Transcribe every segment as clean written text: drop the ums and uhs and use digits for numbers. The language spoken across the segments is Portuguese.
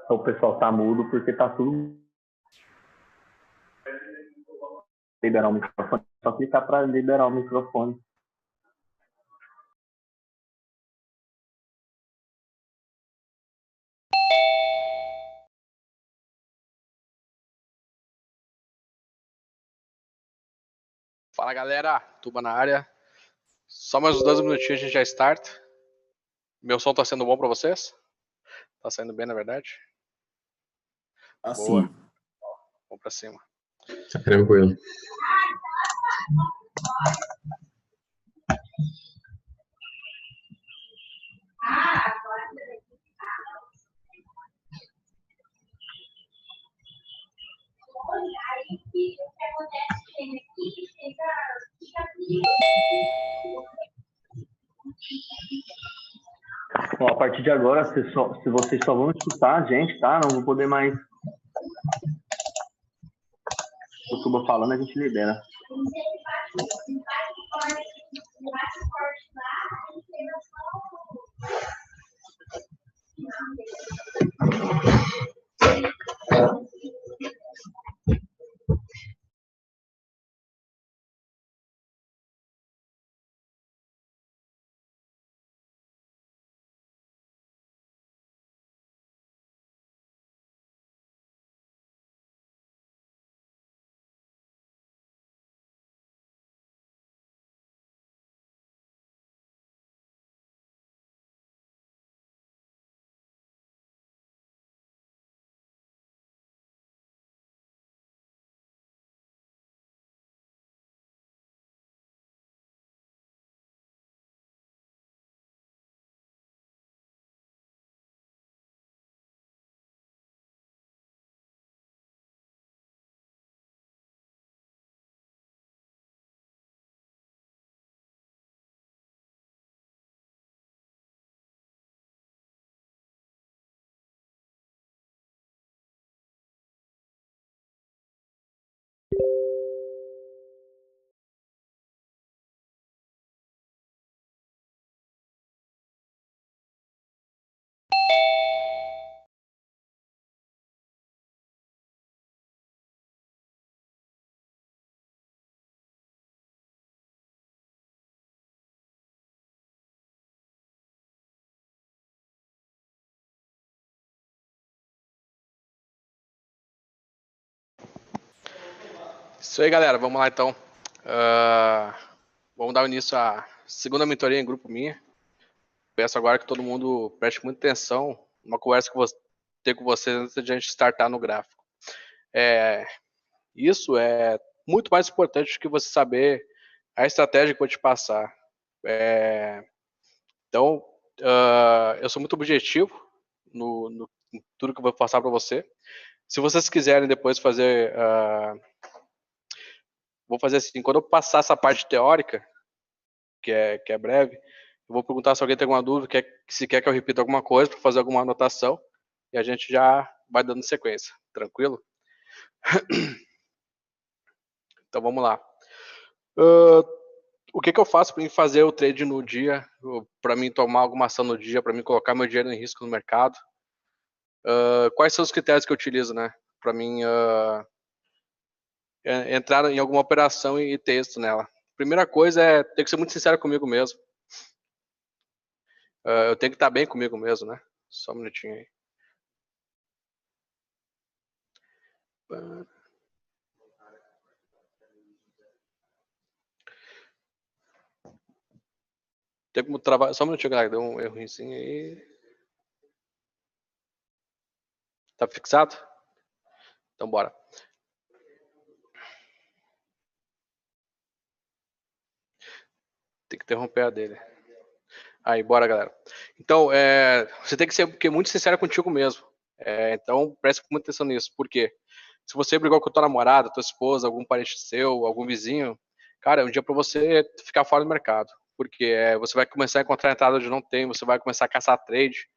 O pessoal tá mudo porque tá tudo. Liberar o microfone. Só clicar para liberar o microfone. Fala galera, Tuba na área. Só mais uns 2 minutinhos a gente já start. Meu som tá sendo bom pra vocês? Tá saindo bem, na verdade? Assim. Boa. Vamos pra cima. Tá tranquilo. Bom, a partir de agora, se vocês só vão escutar a gente, tá? Não vou poder mais. O Tuba falando, a gente libera. Isso aí, galera. Vamos lá, então. Vamos dar início à segunda mentoria em grupo minha. Peço agora que todo mundo preste muita atenção numa conversa que eu vou ter com vocês antes de a gente startar no gráfico. Isso é muito mais importante do que você saber a estratégia que eu vou te passar. Então, eu sou muito objetivo em tudo que eu vou passar para você. Se vocês quiserem depois fazer... vou fazer assim, quando eu passar essa parte teórica, que é breve, eu vou perguntar se alguém tem alguma dúvida, se quer que eu repita alguma coisa para fazer alguma anotação, e a gente já vai dando sequência. Tranquilo? Então vamos lá. O que eu faço para fazer o trade no dia, para mim tomar alguma ação no dia, para mim colocar meu dinheiro em risco no mercado? Quais são os critérios que eu utilizo, né? Para mim entrar em alguma operação e ter êxito nela. Primeira coisa é ter que ser muito sincero comigo mesmo. Eu tenho que estar bem comigo mesmo, né? Só um minutinho aí. Tem como trabalhar. Só um minutinho, galera. Deu um errozinho aí. Tá fixado? Então, bora. Tem que interromper a dele. Aí, bora, galera. Então, você tem que ser muito sincero contigo mesmo. Então, preste muita atenção nisso. Por quê? Se você brigou com a tua namorada, tua esposa, algum parente seu, algum vizinho, cara, é um dia para você ficar fora do mercado. Porque você vai começar a encontrar entrada onde não tem, você vai começar a caçar trade.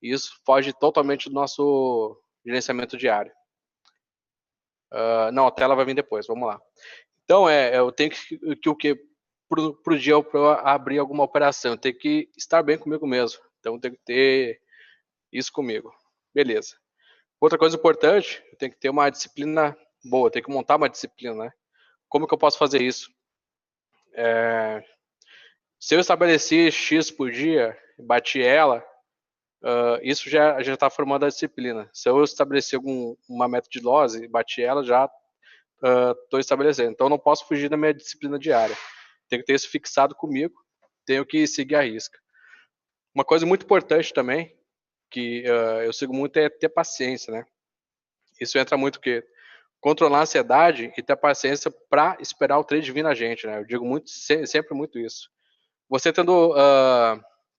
E isso foge totalmente do nosso gerenciamento diário. Não, a tela vai vir depois, vamos lá. Então, eu tenho que o quê? Pro dia para eu abrir alguma operação, eu tenho que estar bem comigo mesmo. Então, eu tenho que ter isso comigo. Beleza. Outra coisa importante, eu tenho que ter uma disciplina boa, eu tenho que montar uma disciplina, né? Como que eu posso fazer isso? Se eu estabeleci X por dia, bati ela, isso já está formando a disciplina. Se eu estabelecer uma meta de loss e bati ela, já estou estabelecendo. Então, eu não posso fugir da minha disciplina diária. Tenho que ter isso fixado comigo, tenho que seguir a risca. Uma coisa muito importante também, que eu sigo muito, é ter paciência, né? Isso entra muito que controlar a ansiedade e ter paciência para esperar o trade vir na gente, né? Eu digo sempre muito isso. Você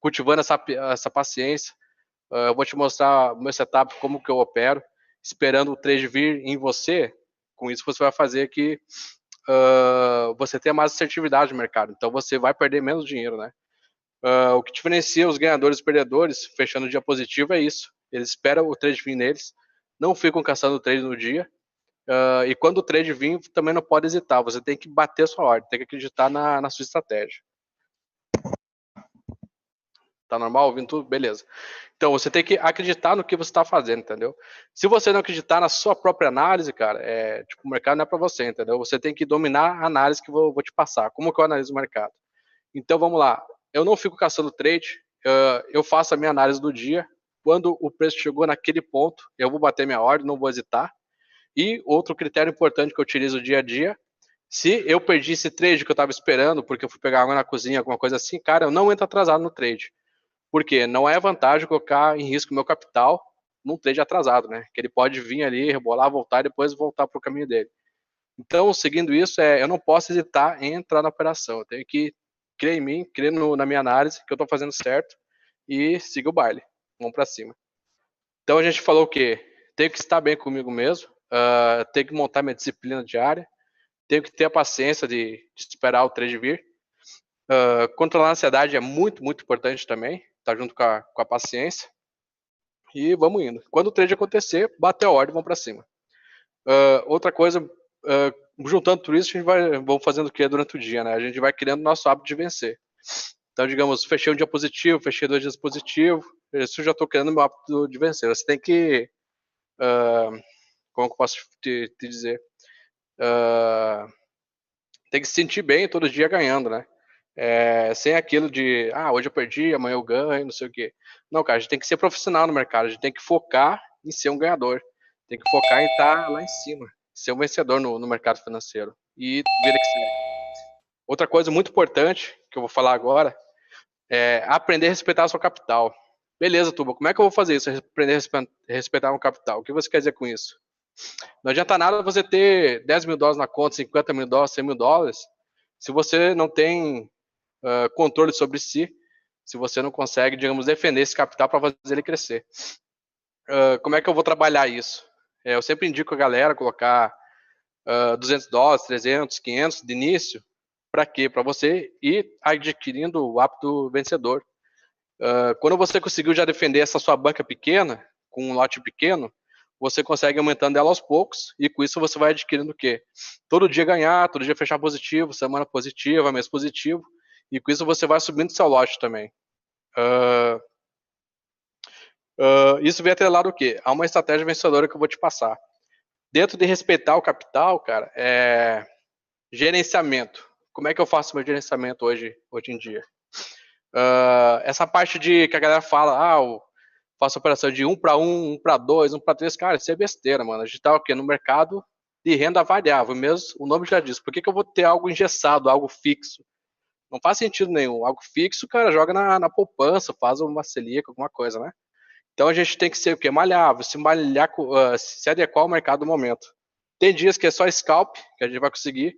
cultivando essa paciência, eu vou te mostrar o meu setup, como que eu opero, esperando o trade vir em você. Com isso você vai fazer que você tenha mais assertividade no mercado. Então você vai perder menos dinheiro, né? O que diferencia os ganhadores e perdedores, fechando o dia positivo, é isso. Eles esperam o trade vir neles, não ficam caçando o trade no dia. E quando o trade vir, também não pode hesitar. Você tem que bater a sua ordem, tem que acreditar na sua estratégia. Tá normal? Ouvindo tudo? Beleza. Então, você tem que acreditar no que você está fazendo, entendeu? Se você não acreditar na sua própria análise, cara, o mercado não é para você, entendeu? Você tem que dominar a análise que eu vou te passar. Como que eu analiso o mercado? Então, vamos lá. Eu não fico caçando trade, eu faço a minha análise do dia. Quando o preço chegou naquele ponto, eu vou bater minha ordem, não vou hesitar. E outro critério importante que eu utilizo dia a dia, se eu perdi esse trade que eu estava esperando, porque eu fui pegar água na cozinha, alguma coisa assim, cara, eu não entro atrasado no trade. Porque não é vantagem colocar em risco meu capital num trade atrasado, né? Que ele pode vir ali, rebolar, voltar e depois voltar para o caminho dele. Então, seguindo isso, eu não posso hesitar em entrar na operação. Eu tenho que crer em mim, crer na minha análise, que eu estou fazendo certo e seguir o baile. Vamos para cima. Então, a gente falou o quê? Tenho que estar bem comigo mesmo, tenho que montar minha disciplina diária, tenho que ter a paciência de esperar o trade vir. Controlar a ansiedade é muito, muito importante também, tá junto com a paciência. E vamos indo. Quando o trade acontecer, bater a ordem e vamos para cima. Outra coisa, juntando tudo isso, vamos fazendo o que durante o dia, né? A gente vai criando nosso hábito de vencer. Então, digamos, fechei um dia positivo, fechei 2 dias positivos, isso já estou criando meu hábito de vencer. Você tem que, como eu posso te dizer, tem que se sentir bem todo dia ganhando, né? Sem aquilo de, hoje eu perdi, amanhã eu ganho, não sei o quê. Não, cara, a gente tem que ser profissional no mercado, a gente tem que focar em ser um ganhador, tem que focar em estar lá em cima, ser um vencedor no mercado financeiro e vida que segue. Outra coisa muito importante que eu vou falar agora é aprender a respeitar o seu capital. Beleza, Tuba, como é que eu vou fazer isso? Aprender a respeitar o capital. O que você quer dizer com isso? Não adianta nada você ter 10 mil dólares na conta, 50 mil dólares, 100 mil dólares, se você não tem controle sobre si, se você não consegue, digamos, defender esse capital para fazer ele crescer. Como é que eu vou trabalhar isso? Eu sempre indico a galera colocar 200 dólares, 300, 500 de início. Para quê? Para você ir adquirindo o hábito vencedor. Quando você conseguiu já defender essa sua banca pequena, com um lote pequeno, você consegue aumentando ela aos poucos, e com isso você vai adquirindo o quê? Todo dia ganhar, todo dia fechar positivo, semana positiva, mês positivo, e com isso você vai subindo seu lote também. Isso vem atrelado o quê? Há uma estratégia vencedora que eu vou te passar. Dentro de respeitar o capital, cara, gerenciamento. Como é que eu faço meu gerenciamento hoje em dia? Essa parte de que a galera fala, eu faço operação de 1 para 1, 1 para 2, 1 para 3, cara, isso é besteira, mano. A gente tá o quê? No mercado de renda variável, mesmo o nome já diz. Por que eu vou ter algo engessado, algo fixo? Não faz sentido nenhum. Algo fixo, cara, joga na poupança, faz uma Selic, alguma coisa, né? Então a gente tem que ser o quê? Maleável, se adequar ao mercado do momento. Tem dias que é só scalp, que a gente vai conseguir,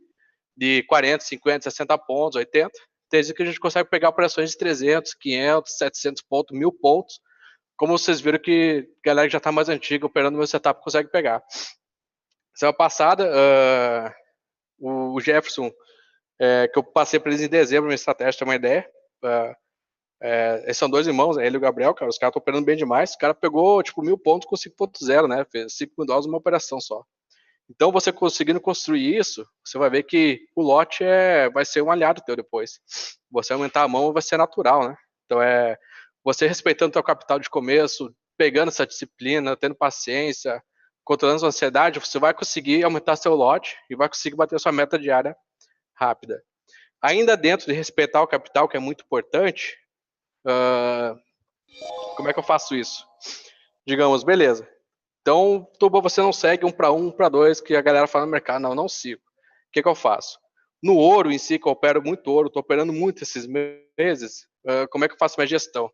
de 40, 50, 60 pontos, 80. Tem dias que a gente consegue pegar operações de 300, 500, 700 pontos, 1000 pontos. Como vocês viram que a galera que já está mais antiga operando no meu setup consegue pegar. Semana passada, o Jefferson, que eu passei para eles em dezembro, minha estratégia, tem uma ideia. Eles são dois irmãos, ele e o Gabriel, cara, os caras estão operando bem demais. O cara pegou, tipo, 1000 pontos com 5.0, né? Fez 5 mil dólares numa operação só. Então, você conseguindo construir isso, você vai ver que o lote vai ser um aliado teu depois. Você aumentar a mão vai ser natural, né? Então, você respeitando o teu capital de começo, pegando essa disciplina, tendo paciência, controlando sua ansiedade, você vai conseguir aumentar seu lote e vai conseguir bater sua meta diária rápida. Ainda dentro de respeitar o capital, que é muito importante, como é que eu faço isso? Digamos, beleza. Então, você não segue 1 para 1, 1 para 2, que a galera fala no mercado. Não, não sigo. O que eu faço? No ouro em si, que eu opero muito ouro, estou operando muito esses meses, como é que eu faço minha gestão?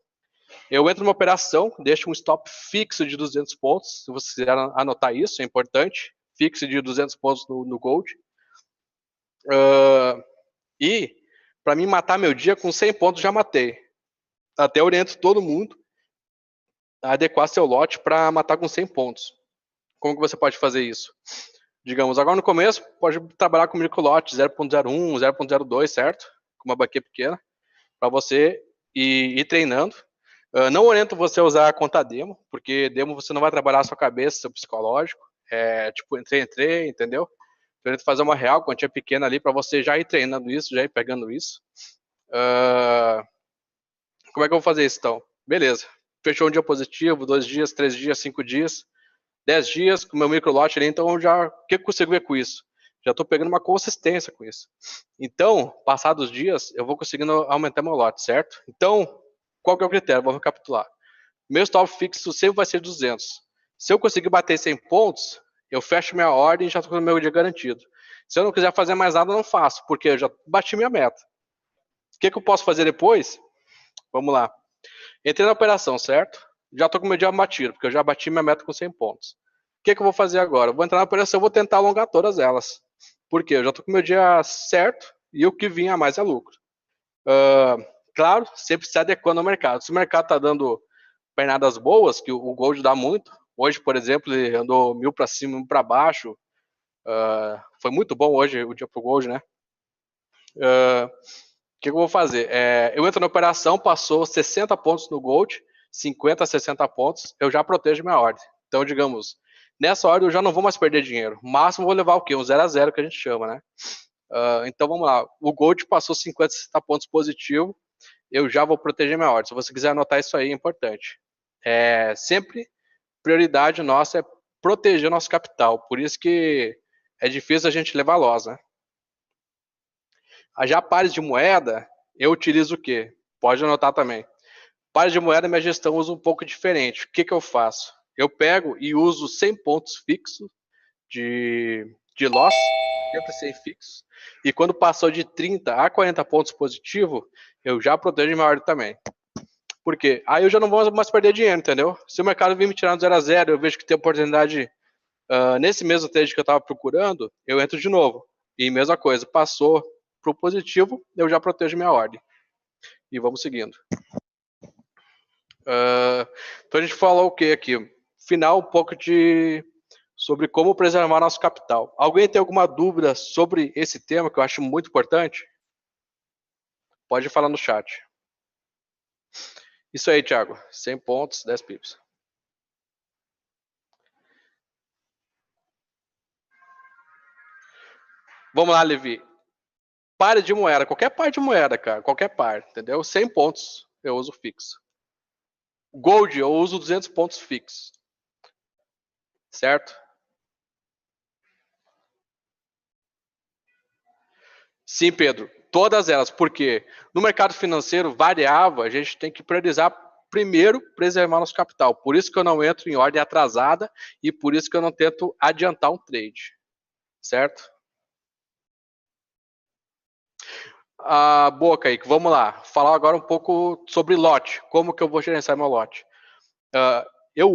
Eu entro numa operação, deixo um stop fixo de 200 pontos, se você quiser anotar isso, é importante, fixo de 200 pontos no Gold. E, para mim matar meu dia, com 100 pontos já matei. Até oriento todo mundo a adequar seu lote para matar com 100 pontos. Como que você pode fazer isso? Digamos, agora no começo, pode trabalhar com microlote 0.01, 0.02, certo? Com uma baqueta pequena, para você ir treinando. Não oriento você a usar a conta demo, porque demo você não vai trabalhar a sua cabeça, seu psicológico. Tipo, entrei, entendeu? Eu oriento fazer uma real, quantia pequena ali, para você já ir treinando isso, já ir pegando isso. Como é que eu vou fazer isso, então? Beleza. Fechou um dia positivo, 2 dias, 3 dias, 5 dias, 10 dias com o meu microlote ali, então o que eu consigo ver com isso? Já estou pegando uma consistência com isso. Então, passados os dias, eu vou conseguindo aumentar meu lote, certo? Então, qual que é o critério? Vou recapitular. Meu stop fixo sempre vai ser 200. Se eu conseguir bater 100 pontos, eu fecho minha ordem e já estou com o meu dia garantido. Se eu não quiser fazer mais nada, eu não faço, porque eu já bati minha meta. O que eu posso fazer depois? Vamos lá. Entrei na operação, certo? Já estou com o meu dia batido, porque eu já bati minha meta com 100 pontos. O que eu vou fazer agora? Eu vou entrar na operação e vou tentar alongar todas elas. Por quê? Eu já estou com o meu dia certo e o que vinha a mais é lucro. Claro, sempre se adequando ao mercado. Se o mercado está dando pernadas boas, que o Gold dá muito. Hoje, por exemplo, ele andou 1000 para cima, 1000 para baixo. Foi muito bom hoje o dia para o Gold, né? O que eu vou fazer? Eu entro na operação, passou 60 pontos no Gold, 50, 60 pontos, eu já protejo minha ordem. Então, digamos, nessa ordem eu já não vou mais perder dinheiro. Máximo vou levar o quê? Um 0 a 0 que a gente chama, né? Então, vamos lá. O Gold passou 50, 60 pontos positivo, eu já vou proteger minha ordem. Se você quiser anotar isso aí, é importante. Sempre, prioridade nossa é proteger nosso capital. Por isso que é difícil a gente levar loss, né? Já pares de moeda, eu utilizo o quê? Pode anotar também. Pares de moeda, minha gestão usa um pouco diferente. O que eu faço? Eu pego e uso 100 pontos fixos de loss, sempre 100 fixos. E quando passou de 30 a 40 pontos positivo, eu já protejo minha ordem também. Por quê? Aí eu já não vou mais perder dinheiro, entendeu? Se o mercado vir me tirar no 0 a 0, eu vejo que tem oportunidade nesse mesmo trade que eu estava procurando, eu entro de novo. E mesma coisa, passou para o positivo, eu já protejo minha ordem. E vamos seguindo. Então a gente falou o que aqui? Final, um pouco sobre como preservar nosso capital. Alguém tem alguma dúvida sobre esse tema que eu acho muito importante? Pode falar no chat. Isso aí, Thiago. 100 pontos, 10 pips. Vamos lá, Levi. Par de moeda, qualquer par de moeda, cara, qualquer par, entendeu? 100 pontos eu uso fixo. Gold eu uso 200 pontos fixos. Certo? Sim, Pedro. Todas elas, porque no mercado financeiro variável, a gente tem que priorizar primeiro preservar nosso capital. Por isso que eu não entro em ordem atrasada e por isso que eu não tento adiantar um trade. Certo? Boa, Kaique. Vamos lá. Falar agora um pouco sobre lote. Como que eu vou gerenciar meu lote? eu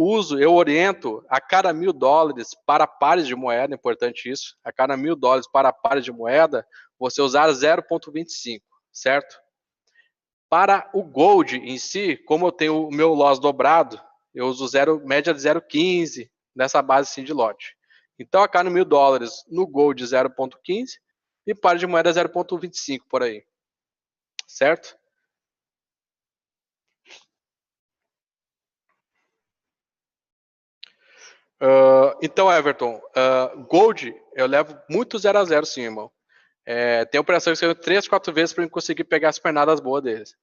oriento a cada $1.000 para pares de moeda, importante isso, a cada $1.000 para pares de moeda, você usar 0,25, certo? Para o Gold em si, como eu tenho o meu loss dobrado, eu uso média de 0,15 nessa base assim, de lote. Então, a cada $1.000 no Gold 0,15 e par de moeda 0,25 por aí, certo? Então, Everton, Gold eu levo muito 0 a 0 sim, irmão. Tem operações que eu 3, 4 vezes para conseguir pegar as pernadas boas deles.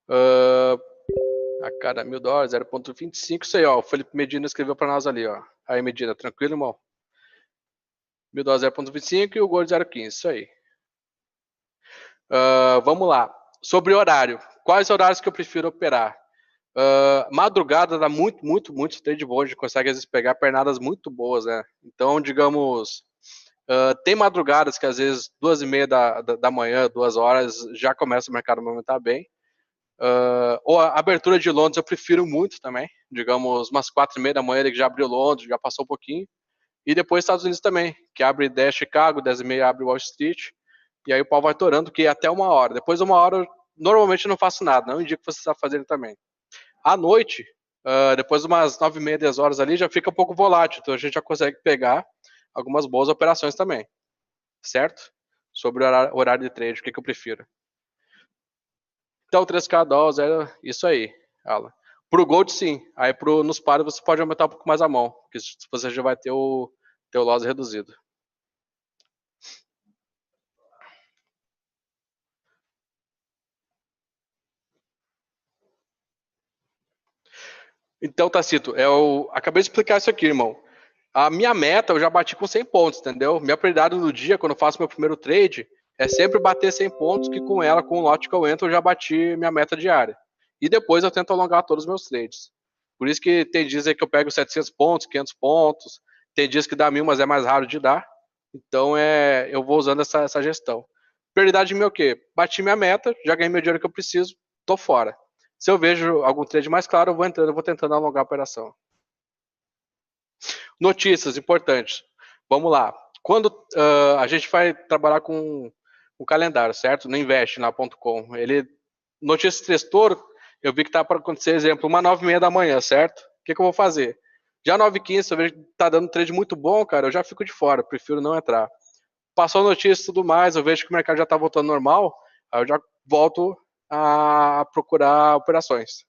A cada $1.000, 0,25, isso aí, ó. O Felipe Medina escreveu para nós ali, ó. Aí, Medina, tranquilo, irmão? $1.000, 0,25 e o Gold 0,15, isso aí. Vamos lá. Sobre horário. Quais horários que eu prefiro operar? Madrugada dá muito trade bom, a gente consegue às vezes pegar pernadas muito boas, né? Então, digamos, tem madrugadas que às vezes 2:30 da manhã, 2 horas, já começa o mercado a movimentar bem. Ou a abertura de Londres eu prefiro muito também, digamos, umas 4:30 da manhã ele já abriu Londres, já passou um pouquinho. E depois Estados Unidos também, que abre 10 Chicago, 10:30 abre Wall Street, e aí o pau vai torando, que é até 1 hora. Depois de 1 hora, eu normalmente não faço nada, não indico que você está fazendo também. À noite, depois de umas 9:30, 10 horas ali, já fica um pouco volátil, então a gente já consegue pegar algumas boas operações também, certo? Sobre o horário de trade, o que eu prefiro. Então, 3K dólares, isso aí, Alan. Pro Gold, sim. Aí nos pares você pode aumentar um pouco mais a mão, porque você já vai ter o teu loss reduzido. Então, Tacito, eu acabei de explicar isso aqui, irmão. A minha meta eu já bati com 100 pontos, entendeu? Minha prioridade no dia, quando eu faço meu primeiro trade, é sempre bater 100 pontos, que com ela, com o lote que eu entro, eu já bati minha meta diária. E depois eu tento alongar todos os meus trades. Por isso que tem dias aí que eu pego 700 pontos, 500 pontos, tem dias que dá 1.000, mas é mais raro de dar. Então, eu vou usando essa gestão. Prioridade minha é o quê? Bati minha meta, já ganhei meu dinheiro que eu preciso, tô fora. Se eu vejo algum trade mais claro, eu vou entrando, eu vou tentando alongar a operação. Notícias importantes. Vamos lá. Quando a gente vai trabalhar com o calendário, certo? No investna.com. Notícias Trestor, eu vi que tá para acontecer, exemplo, uma 9:30 da manhã, certo? O que eu vou fazer? Já 9:15, se eu vejo que tá dando um trade muito bom, cara, eu já fico de fora, prefiro não entrar. Passou a notícia e tudo mais, eu vejo que o mercado já tá voltando normal, aí eu já volto a procurar operações.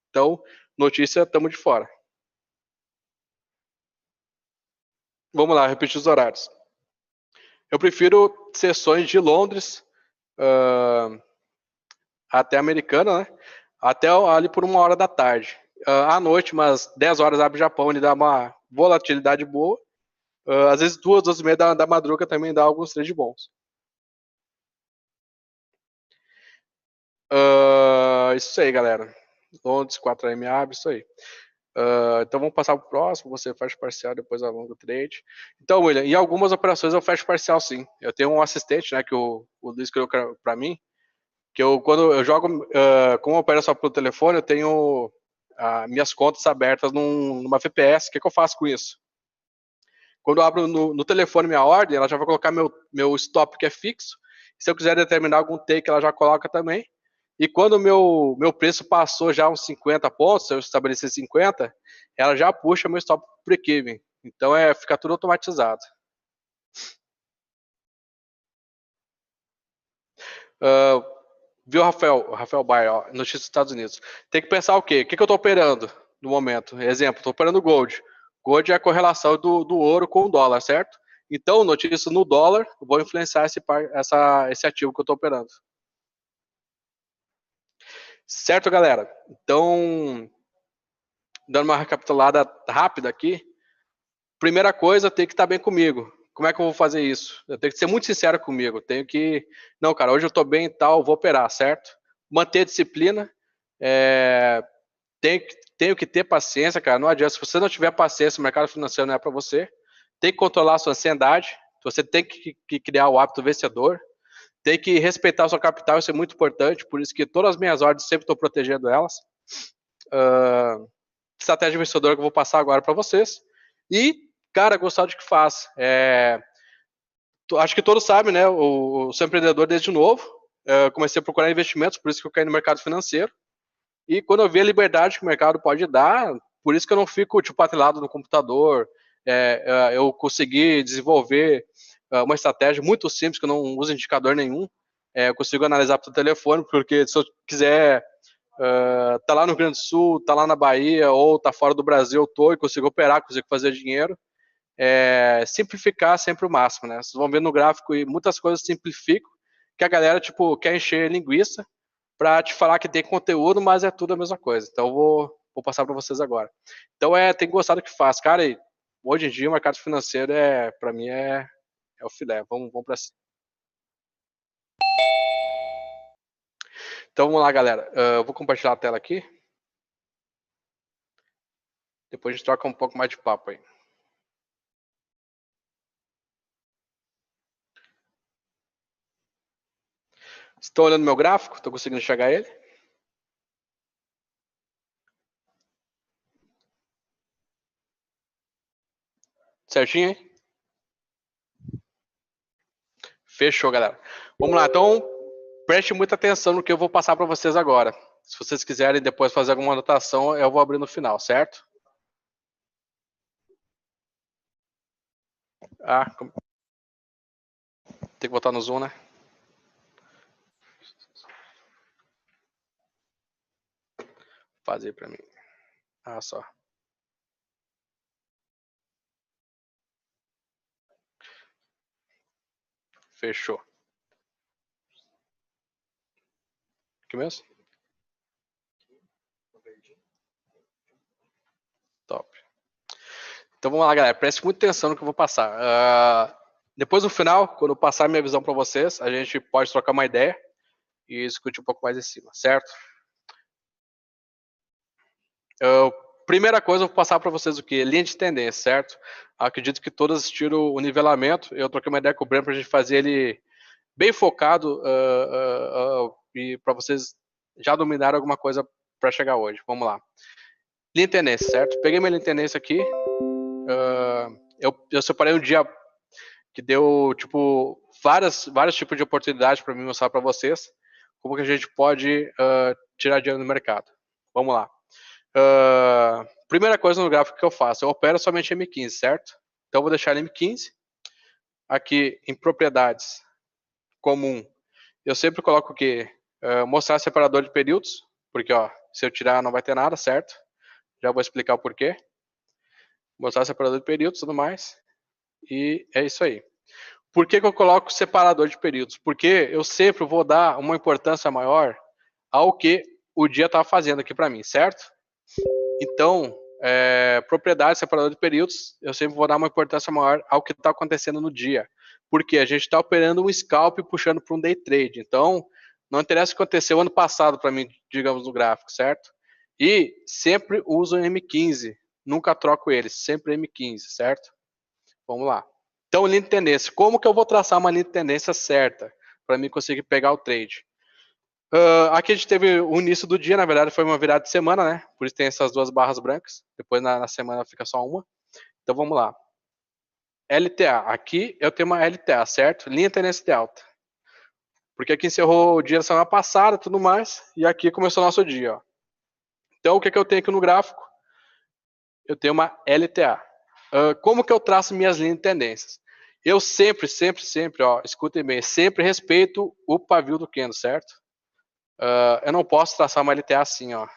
Então, notícia, estamos de fora. Vamos lá, repetir os horários. Eu prefiro sessões de Londres até Americana, né? Até ali por 1 hora da tarde. À noite, umas 10 horas abre Japão, ele dá uma volatilidade boa. Às vezes 2, 2:30 da madruga também dá alguns trades bons. Isso aí, galera. Londres, 4AM abre, isso aí. Então vamos passar para o próximo, você faz parcial, depois alonga o trade. Então, William, em algumas operações eu fecho parcial sim. Eu tenho um assistente, né, que o Luiz criou para mim, que quando eu jogo, como eu opero só pelo telefone, eu tenho minhas contas abertas numa VPS. O que eu faço com isso? Quando eu abro no telefone minha ordem, ela já vai colocar meu stop, que é fixo. Se eu quiser determinar algum take, ela já coloca também. E quando o meu preço passou já uns 50 pontos, se eu estabelecer 50, ela já puxa meu stop break-even. Então, fica tudo automatizado. Viu, Rafael Bayer, notícia dos Estados Unidos. Tem que pensar o quê? O que eu estou operando no momento? Exemplo, estou operando Gold. Gold é a correlação do ouro com o dólar, certo? Então, notícia no dólar, vou influenciar esse ativo que eu estou operando. Certo, galera? Então, dando uma recapitulada rápida aqui. Primeira coisa, tem que estar bem comigo. Como é que eu vou fazer isso? Eu tenho que ser muito sincero comigo. Tenho que... Não, cara, hoje eu estou bem e tal, vou operar, certo? Manter a disciplina. Tenho que ter paciência, cara. Não adianta. Se você não tiver paciência, o mercado financeiro não é para você. Tem que controlar a sua ansiedade. Você tem que criar o hábito vencedor. tem que respeitar o seu capital, isso é muito importante, por isso que todas as minhas ordens sempre estou protegendo elas. Estratégia vencedora que eu vou passar agora para vocês. E, cara, gostar do que faz. Acho que todos sabem, né? Eu sou empreendedor desde novo. Comecei a procurar investimentos, por isso que eu caí no mercado financeiro. E quando eu vi a liberdade que o mercado pode dar, por isso que eu não fico tipo atrelado no computador. Eu consegui desenvolver uma estratégia muito simples, que eu não uso indicador nenhum. Eu consigo analisar pelo telefone, porque se eu quiser tá lá no Rio Grande do Sul, tá lá na Bahia, ou tá fora do Brasil, eu tô e consigo operar, consigo fazer dinheiro. Simplificar sempre o máximo, né? Vocês vão ver no gráfico e muitas coisas simplificam, que a galera, tipo, quer encher linguiça para te falar que tem conteúdo, mas é tudo a mesma coisa. Então eu vou passar para vocês agora. Então tem que gostar do que faz. Cara, e hoje em dia o mercado financeiro para mim é o filé. Vamos para cima. Então vamos lá, galera. Eu vou compartilhar a tela aqui. Depois a gente troca um pouco mais de papo aí. Estão olhando meu gráfico? Estou conseguindo enxergar ele? Certinho, hein? Fechou, galera. Vamos lá, então preste muita atenção no que eu vou passar para vocês agora. Se vocês quiserem depois fazer alguma anotação, eu vou abrir no final, certo? Tem que botar no zoom, né? Fazer para mim. Só. Fechou. Aqui mesmo? Top. Então vamos lá, galera. Preste muita atenção no que eu vou passar. Depois no final, quando eu passar minha visão para vocês, a gente pode trocar uma ideia e discutir um pouco mais em cima, certo? Primeira coisa, eu vou passar para vocês o que? Linha de tendência, certo? Acredito que todas assistiram o nivelamento. Eu troquei uma ideia com o Breno para a gente fazer ele bem focado e para vocês já dominarem alguma coisa para chegar hoje. Vamos lá. Linha de tendência, certo? Peguei minha linha de tendência aqui. Eu separei um dia que deu tipo vários tipos de oportunidades para mim mostrar para vocês como que a gente pode tirar dinheiro no mercado. Vamos lá. Primeira coisa no gráfico que eu faço, eu opero somente M15, certo? Então eu vou deixar M15 aqui em propriedades comum. Eu sempre coloco o quê? Mostrar separador de períodos, porque se eu tirar não vai ter nada, certo? Já vou explicar o porquê. Mostrar separador de períodos e tudo mais. E é isso aí. Por que eu coloco separador de períodos? Porque eu sempre vou dar uma importância maior ao que o dia está fazendo aqui para mim, certo? Então, propriedade, separador de períodos, eu sempre vou dar uma importância maior ao que está acontecendo no dia. Porque a gente está operando um scalp puxando para um day trade. Então, não interessa o que aconteceu ano passado para mim, digamos, no gráfico, certo? E sempre uso M15. Nunca troco ele, sempre M15, certo? Vamos lá. Então, linha de tendência. Como que eu vou traçar uma linha de tendência certa para mim conseguir pegar o trade? Aqui a gente teve o início do dia, na verdade foi uma virada de semana, né? Por isso tem essas duas barras brancas. Depois na semana fica só uma. Então vamos lá. LTA. Aqui eu tenho uma LTA, certo? Linha de tendência de alta. Porque aqui encerrou o dia da semana passada e tudo mais. E aqui começou o nosso dia, ó. Então o que eu tenho aqui no gráfico? Eu tenho uma LTA. Como que eu traço minhas linhas de tendências? Eu sempre, ó, escutem bem, sempre respeito o pavio do candle, certo? Eu não posso traçar uma LTA assim, ó.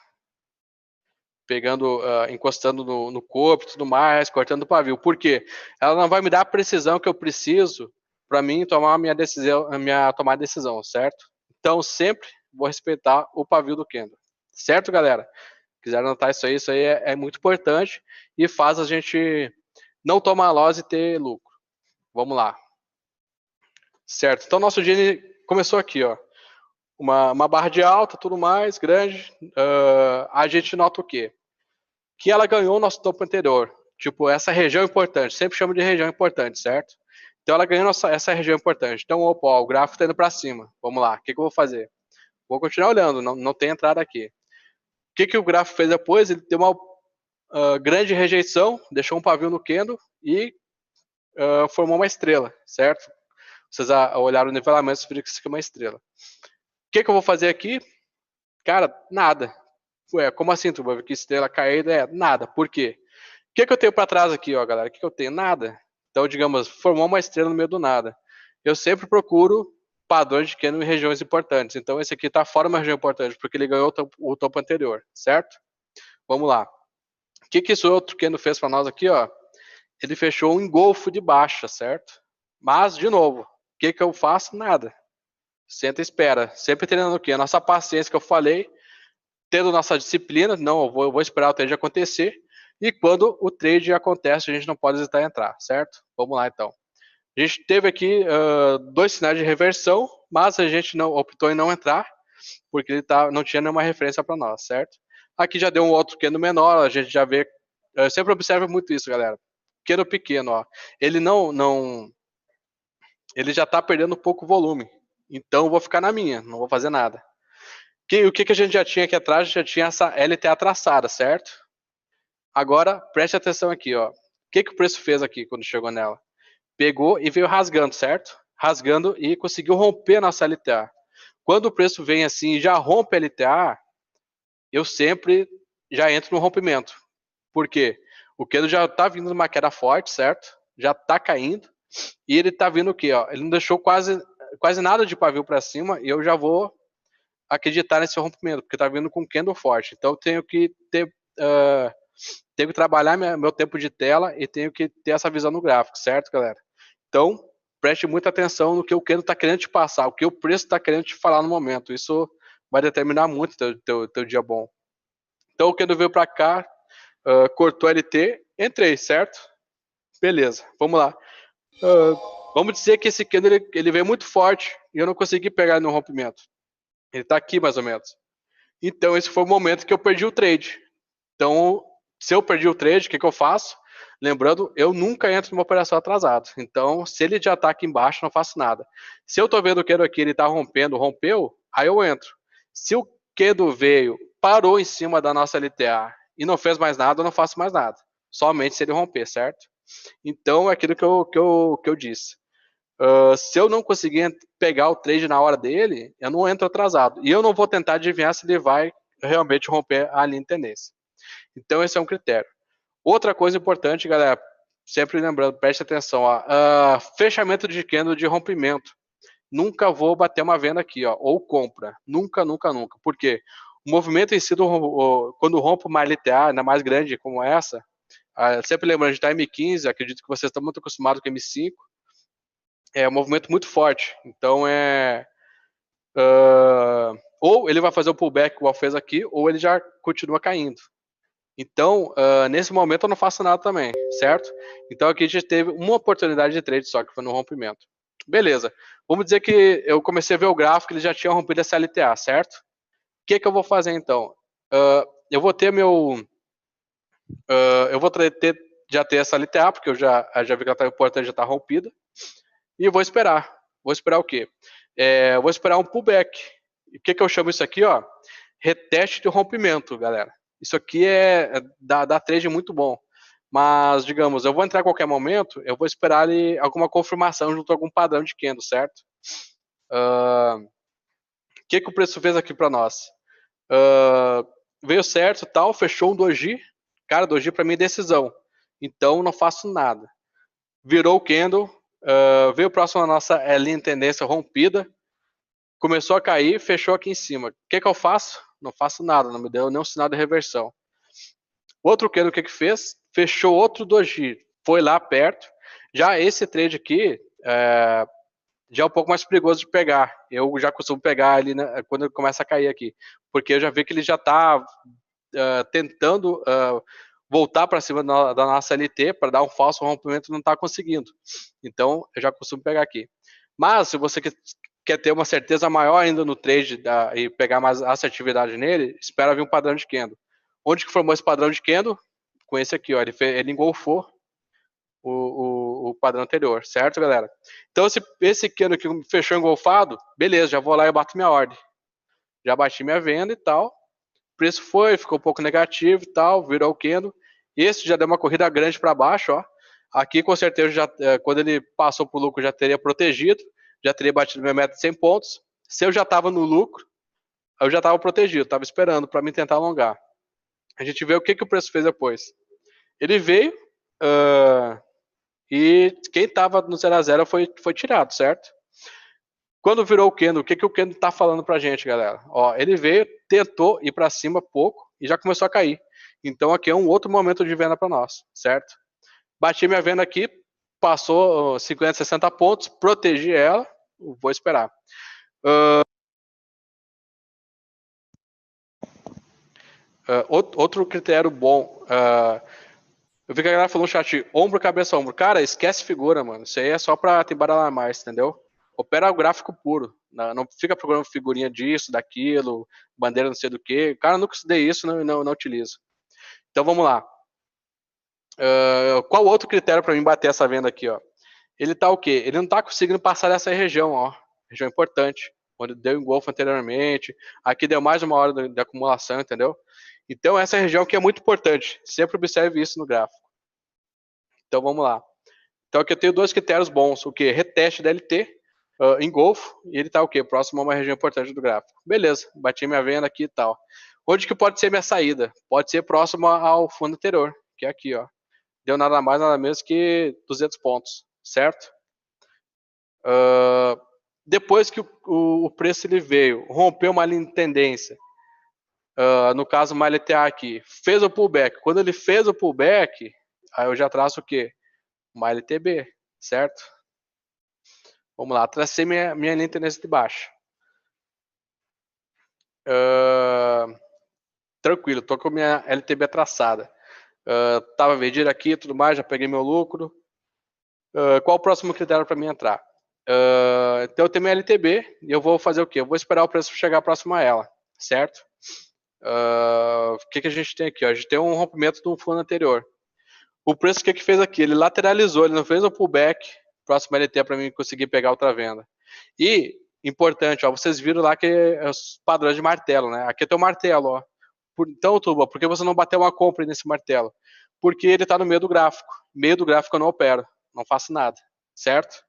Pegando, encostando no corpo e tudo mais, cortando o pavio. Por quê? Ela não vai me dar a precisão que eu preciso para mim tomar a minha tomada de decisão, certo? Então, sempre vou respeitar o pavio do candle. Certo, galera? Quiser anotar isso aí é muito importante e faz a gente não tomar loss e ter lucro. Vamos lá. Certo, então nosso dia começou aqui, ó. Uma barra de alta, tudo mais, grande. A gente nota o quê? Que ela ganhou o nosso topo anterior. Tipo, essa região importante, sempre chamo de região importante, certo? Então ela ganhou essa região importante. Então, opa, ó, o gráfico está indo para cima. Vamos lá, o que eu vou fazer? Vou continuar olhando, não tem entrada aqui. O que o gráfico fez depois? Ele deu uma grande rejeição, deixou um pavio no candle e formou uma estrela, certo? Vocês olharam o nivelamento e viram que isso aqui é uma estrela. O que eu vou fazer aqui? Cara, nada. Ué, como assim, tu vai ver que estrela caída? Nada. Por quê? O que eu tenho para trás aqui, ó, galera? O que eu tenho? Nada. Então, digamos, formou uma estrela no meio do nada. Eu sempre procuro padrões de candle em regiões importantes. Então, esse aqui está fora de uma região importante, porque ele ganhou o topo anterior, certo? Vamos lá. O que esse outro candle fez para nós aqui, ó? Ele fechou um engolfo de baixa, certo? Mas, de novo, o que eu faço? Nada. Senta e espera. Sempre treinando o quê? A nossa paciência que eu falei, tendo nossa disciplina, não, eu vou esperar o trade acontecer, e quando o trade acontece, a gente não pode hesitar em entrar, certo? Vamos lá, então. A gente teve aqui 2 sinais de reversão, mas a gente não optou em não entrar, porque ele não tinha nenhuma referência para nós, certo? Aqui já deu um outro candle menor, a gente já vê, eu sempre observo muito isso, galera. Candle pequeno, ó. Ele ele já está perdendo um pouco volume, então eu vou ficar na minha, não vou fazer nada. O que a gente já tinha aqui atrás? Já tinha essa LTA traçada, certo? Agora, preste atenção aqui, ó. O que o preço fez aqui quando chegou nela? Pegou e veio rasgando, certo? Rasgando e conseguiu romper a nossa LTA. Quando o preço vem assim e já rompe a LTA, eu sempre já entro no rompimento. Por quê? O candle já está vindo numa queda forte, certo? Já está caindo. E ele está vindo o quê? Ó? Ele não deixou quase nada de pavio para cima e eu já vou acreditar nesse rompimento, porque está vindo com candle forte. Então eu tenho que tenho que trabalhar meu tempo de tela e tenho que ter essa visão no gráfico, certo, galera? Então, preste muita atenção no que o candle está querendo te passar, o que o preço está querendo te falar no momento. Isso vai determinar muito teu dia bom. Então, o candle veio para cá, cortou LT, entrei, certo? Beleza, vamos lá. Vamos dizer que esse candle ele veio muito forte e eu não consegui pegar ele no rompimento. Ele está aqui, mais ou menos. Então, esse foi o momento que eu perdi o trade. Então, se eu perdi o trade, o que eu faço? Lembrando, eu nunca entro numa operação atrasada. Então, se ele já está aqui embaixo, não faço nada. Se eu estou vendo o candle aqui, ele está rompendo, rompeu, aí eu entro. Se o candle veio, parou em cima da nossa LTA e não fez mais nada, eu não faço mais nada. Somente se ele romper, certo? Então, é aquilo que eu disse. Se eu não conseguir pegar o trade na hora dele, eu não entro atrasado. E eu não vou tentar adivinhar se ele vai realmente romper a linha de tendência. Então, esse é um critério. Outra coisa importante, galera, sempre lembrando, preste atenção, ó, fechamento de candle de rompimento. Nunca vou bater uma venda aqui, ó, ou compra. Nunca, nunca, nunca. Por quê? O movimento em si, quando rompe uma LTA, ainda mais grande como essa, sempre lembrando de M15, acredito que vocês estão muito acostumados com M5, é um movimento muito forte. Então, ou ele vai fazer o pullback igual fez aqui, ou ele já continua caindo. Então, nesse momento eu não faço nada também, certo? Então aqui a gente teve uma oportunidade de trade só, que foi no rompimento. Beleza. Vamos dizer que eu comecei a ver o gráfico, ele já tinha rompido essa LTA, certo? O que eu vou fazer então? Eu vou ter eu vou já ter essa LTA, porque eu já vi que ela está importante, já está rompida. E eu vou esperar. Vou esperar o quê? Eu vou esperar um pullback. E o que eu chamo isso aqui, ó? Reteste de rompimento, galera. Isso aqui dá trade muito bom. Mas, digamos, eu vou entrar a qualquer momento, eu vou esperar alguma confirmação junto a algum padrão de candle, certo? O que o preço fez aqui para nós? Veio certo, tal, fechou um doji. Cara, doji para mim é decisão. Então, não faço nada. Virou o candle, veio próximo à nossa linha de tendência rompida, começou a cair, fechou aqui em cima. O que eu faço? Não faço nada, não me deu nenhum sinal de reversão. Outro candle, o que fez? Fechou outro doji, foi lá perto. Já esse trade aqui já é um pouco mais perigoso de pegar. Eu já costumo pegar ali, né, quando ele começa a cair aqui, porque eu já vi que ele já está tentando voltar para cima da nossa LT para dar um falso rompimento e não está conseguindo. Então, eu já costumo pegar aqui. Mas, se você quer ter uma certeza maior ainda no trade e pegar mais assertividade nele, espera vir um padrão de candle. Onde que formou esse padrão de candle? Com esse aqui, ó, ele engolfou o do padrão anterior, certo, galera? Então, esse candle aqui fechou engolfado, beleza, já vou lá e bato minha ordem. Já bati minha venda e tal. O preço ficou um pouco negativo e tal, virou o candle. Esse já deu uma corrida grande para baixo, ó. Aqui, com certeza, quando ele passou pro lucro, já teria protegido, já teria batido minha meta de 100 pontos. Se eu já estava no lucro, eu já estava protegido, estava esperando para me tentar alongar. A gente vê o que o preço fez depois. Ele veio e quem estava no 0 a 0 foi tirado, certo? Quando virou o candle, o que o candle está falando para a gente, galera? Ó, ele veio, tentou ir para cima pouco e já começou a cair. Então aqui é um outro momento de venda para nós, certo? Bati minha venda aqui, passou 50, 60 pontos, protegi ela, vou esperar. Outro critério bom, eu vi que a galera falou no chat, ombro, cabeça, ombro. Cara, esquece figura, mano. Isso aí é só pra te embaralhar mais, entendeu? Opera o gráfico puro. Não fica procurando figurinha disso, daquilo, bandeira não sei do que. O cara nunca estudei isso, não utiliza. Então vamos lá. Qual outro critério para mim bater essa venda aqui, ó? Ele tá o quê? Ele não tá conseguindo passar dessa região, ó. Região importante, onde deu engolfo anteriormente. Aqui deu mais uma hora de acumulação, entendeu? Então essa região aqui é muito importante. Sempre observe isso no gráfico. Então vamos lá. Então aqui eu tenho dois critérios bons. O que? Reteste da LT, engolfo, e ele tá o quê? Próximo a uma região importante do gráfico. Beleza, bati minha venda aqui e tal. Onde que pode ser minha saída? Pode ser próximo ao fundo anterior, que é aqui, ó. Deu nada mais, nada menos que 200 pontos, certo? Depois que o preço ele veio, rompeu uma linha de tendência, no caso uma LTA aqui, fez o pullback. Quando ele fez o pullback, aí eu já traço o quê? Uma LTB, certo? Vamos lá, tracei minha linha de tendência de baixa. Tranquilo, tô com minha LTB traçada. Tava vendido aqui e tudo mais, já peguei meu lucro. Qual o próximo critério para mim entrar? Então eu tenho minha LTB e eu vou fazer o quê? Eu vou esperar o preço chegar próximo a ela, certo? O que a gente tem aqui? Ó? A gente tem um rompimento do fundo anterior. O preço o que fez aqui? Ele lateralizou, ele não fez um pullback próximo LT para mim conseguir pegar outra venda. E, importante, ó, vocês viram lá que é os padrões de martelo, né? Aqui tem o martelo, ó. Então, Tuba, por que você não bateu uma compra nesse martelo? Porque ele está no meio do gráfico. Meio do gráfico eu não opero, não faço nada, certo?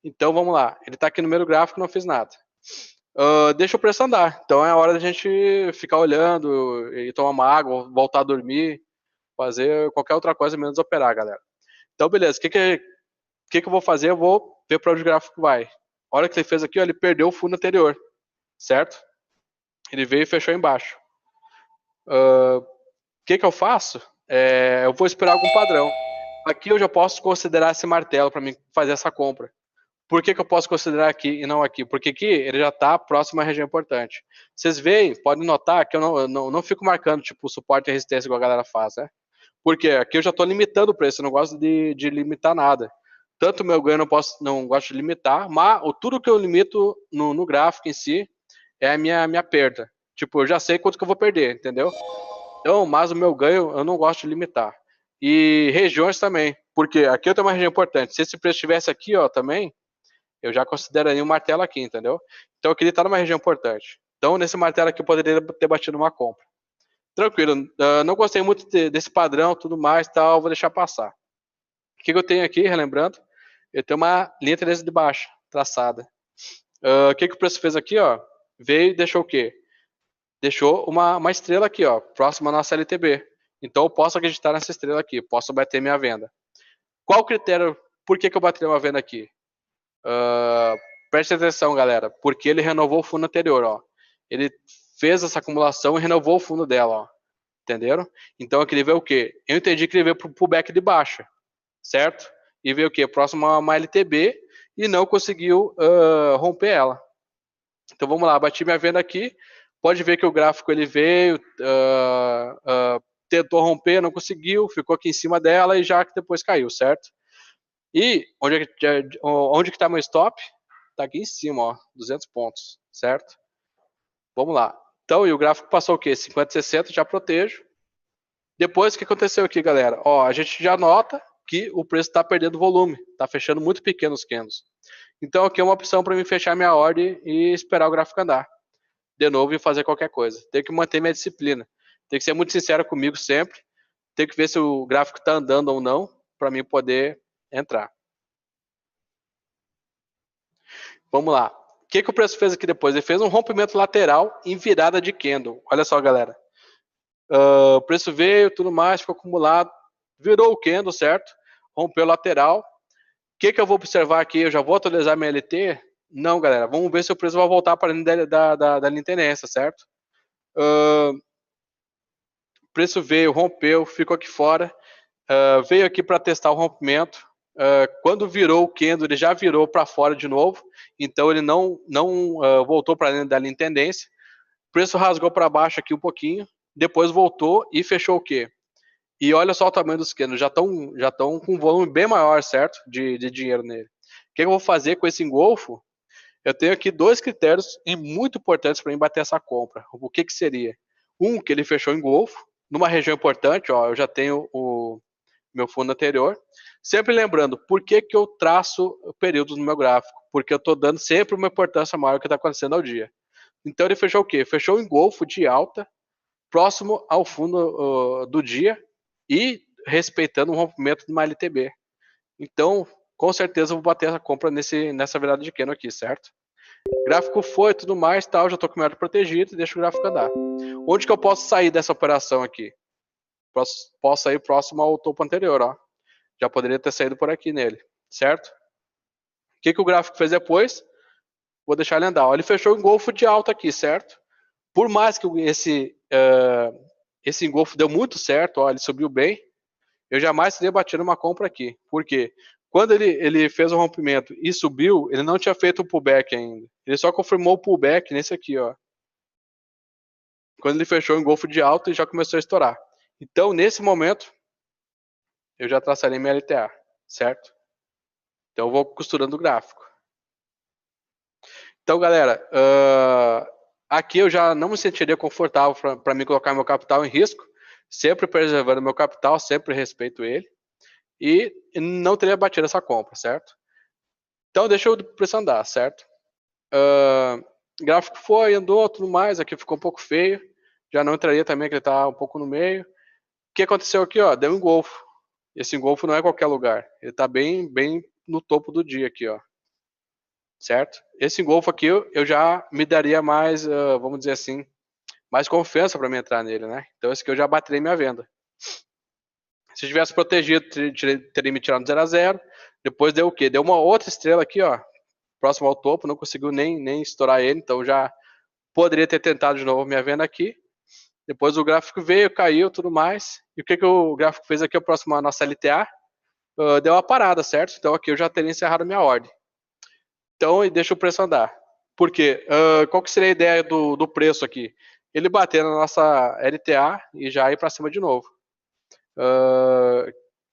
Então, vamos lá. Ele está aqui no meio do gráfico, não fiz nada. Deixa o preço andar. Então, é a hora da gente ficar olhando e tomar uma água, voltar a dormir, fazer qualquer outra coisa menos operar, galera. Então, beleza. O que eu vou fazer? Eu vou ver para onde o gráfico vai. A hora que ele fez aqui, ó, ele perdeu o fundo anterior, certo? Ele veio e fechou embaixo. O que eu faço? Eu vou esperar algum padrão. Aqui eu já posso considerar esse martelo para mim fazer essa compra. Por que eu posso considerar aqui e não aqui? Porque aqui ele já está próximo à região importante. Vocês veem, podem notar que eu não fico marcando tipo suporte e resistência igual a galera faz, né? Porque aqui eu já estou limitando o preço, eu não gosto de limitar nada. Tanto o meu ganho não gosto de limitar, mas tudo que eu limito no gráfico em si é a minha perda. Tipo, eu já sei quanto que eu vou perder, entendeu? Então, mas o meu ganho eu não gosto de limitar. E regiões também, porque aqui eu tenho uma região importante. Se esse preço estivesse aqui, ó, também, eu já consideraria um martelo aqui, entendeu? Então, eu queria estar numa região importante. Então, nesse martelo aqui, eu poderia ter batido uma compra. Tranquilo, não gostei muito desse padrão, tudo mais, tal, vou deixar passar. O que eu tenho aqui, relembrando? Eu tenho uma linha de tendência de baixa, traçada. O que o preço fez aqui, ó? Veio e deixou o quê? Deixou uma estrela aqui, ó, próxima à nossa LTB. Então, eu posso acreditar nessa estrela aqui, posso bater minha venda. Qual o critério? Por que eu bati uma venda aqui? Preste atenção, galera, porque ele renovou o fundo anterior, ó. Ele fez essa acumulação e renovou o fundo dela, ó. Entenderam? Então, aqui ele veio o quê? Eu entendi que ele veio pro pullback de baixa, certo? E veio o quê? Próximo a uma LTB e não conseguiu romper ela. Então, vamos lá, bati minha venda aqui. Pode ver que o gráfico ele veio, tentou romper, não conseguiu, ficou aqui em cima dela e já que depois caiu, certo? E onde que está meu stop? Está aqui em cima, ó, 200 pontos, certo? Vamos lá. Então, e o gráfico passou o quê? 50, 60, já protejo. Depois, o que aconteceu aqui, galera? Ó, a gente já nota que o preço está perdendo volume, está fechando muito pequenos candles. Então aqui é uma opção para mim fechar minha ordem e esperar o gráfico andar de novo e fazer qualquer coisa. Tenho que manter minha disciplina. Tem que ser muito sincero comigo sempre. Tem que ver se o gráfico está andando ou não para mim poder entrar. Vamos lá. O que o preço fez aqui depois? Ele fez um rompimento lateral em virada de candle. Olha só, galera. O preço veio, tudo mais, ficou acumulado. Virou o candle, certo? Rompeu lateral. O que eu vou observar aqui? Eu já vou atualizar minha LT? Não, galera. Vamos ver se o preço vai voltar para a linha da linha tendência, certo? O preço veio, rompeu, ficou aqui fora. Veio aqui para testar o rompimento. Quando virou o candle, ele já virou para fora de novo. Então, ele não voltou para a linha da linha tendência. O preço rasgou para baixo aqui um pouquinho. Depois voltou e fechou o quê? E olha só o tamanho dos candles. Já estão com um volume bem maior, certo? De dinheiro nele. O que eu vou fazer com esse engolfo? Eu tenho aqui dois critérios muito importantes para mim bater essa compra. O que seria? Que ele fechou em golfo, numa região importante, ó, eu já tenho o meu fundo anterior. Sempre lembrando, por que eu traço períodos no meu gráfico? Porque eu estou dando sempre uma importância maior que está acontecendo ao dia. Então ele fechou o quê? Fechou em golfo de alta, próximo ao fundo do dia e respeitando um rompimento de uma LTB. Então, com certeza eu vou bater essa compra nessa virada de candle aqui, certo? O gráfico foi, tudo mais, tal, já estou com o meu protegido e deixo o gráfico andar. Onde que eu posso sair dessa operação aqui? Posso sair próximo ao topo anterior, ó. Já poderia ter saído por aqui nele, certo? O que o gráfico fez depois? Vou deixar ele andar. Ó, ele fechou o engolfo de alta aqui, certo? Por mais que esse engolfo deu muito certo, ó, ele subiu bem, eu jamais teria batido uma compra aqui. Por quê? Quando ele fez o rompimento e subiu, ele não tinha feito o pullback ainda. Ele só confirmou o pullback nesse aqui, ó. Quando ele fechou o engolfo de alta e já começou a estourar. Então, nesse momento, eu já traçarei minha LTA, certo? Então, eu vou costurando o gráfico. Então, galera, aqui eu já não me sentiria confortável para mim colocar meu capital em risco, sempre preservando meu capital, sempre respeito ele, e não teria batido essa compra, certo? Então, deixa o preço andar, certo? O gráfico foi, andou, tudo mais, aqui ficou um pouco feio, já não entraria também, que ele está um pouco no meio. O que aconteceu aqui, ó? Deu um engolfo. Esse engolfo não é qualquer lugar, ele está bem no topo do dia aqui, ó. Certo? Esse engolfo aqui eu já me daria mais, vamos dizer assim, mais confiança para me entrar nele, né? Então esse aqui eu já baterei minha venda. Se tivesse protegido, teria me tirado no 0 a 0. Depois deu o quê? Deu uma outra estrela aqui, ó, próximo ao topo, não conseguiu nem estourar ele, então já poderia ter tentado de novo minha venda aqui. Depois o gráfico veio, caiu, tudo mais. E o que o gráfico fez aqui, o próximo a nossa LTA? Deu uma parada, certo? Então aqui eu já teria encerrado minha ordem. Então, deixa o preço andar. Por quê? Qual que seria a ideia do preço aqui? Ele bater na nossa LTA e já ir para cima de novo.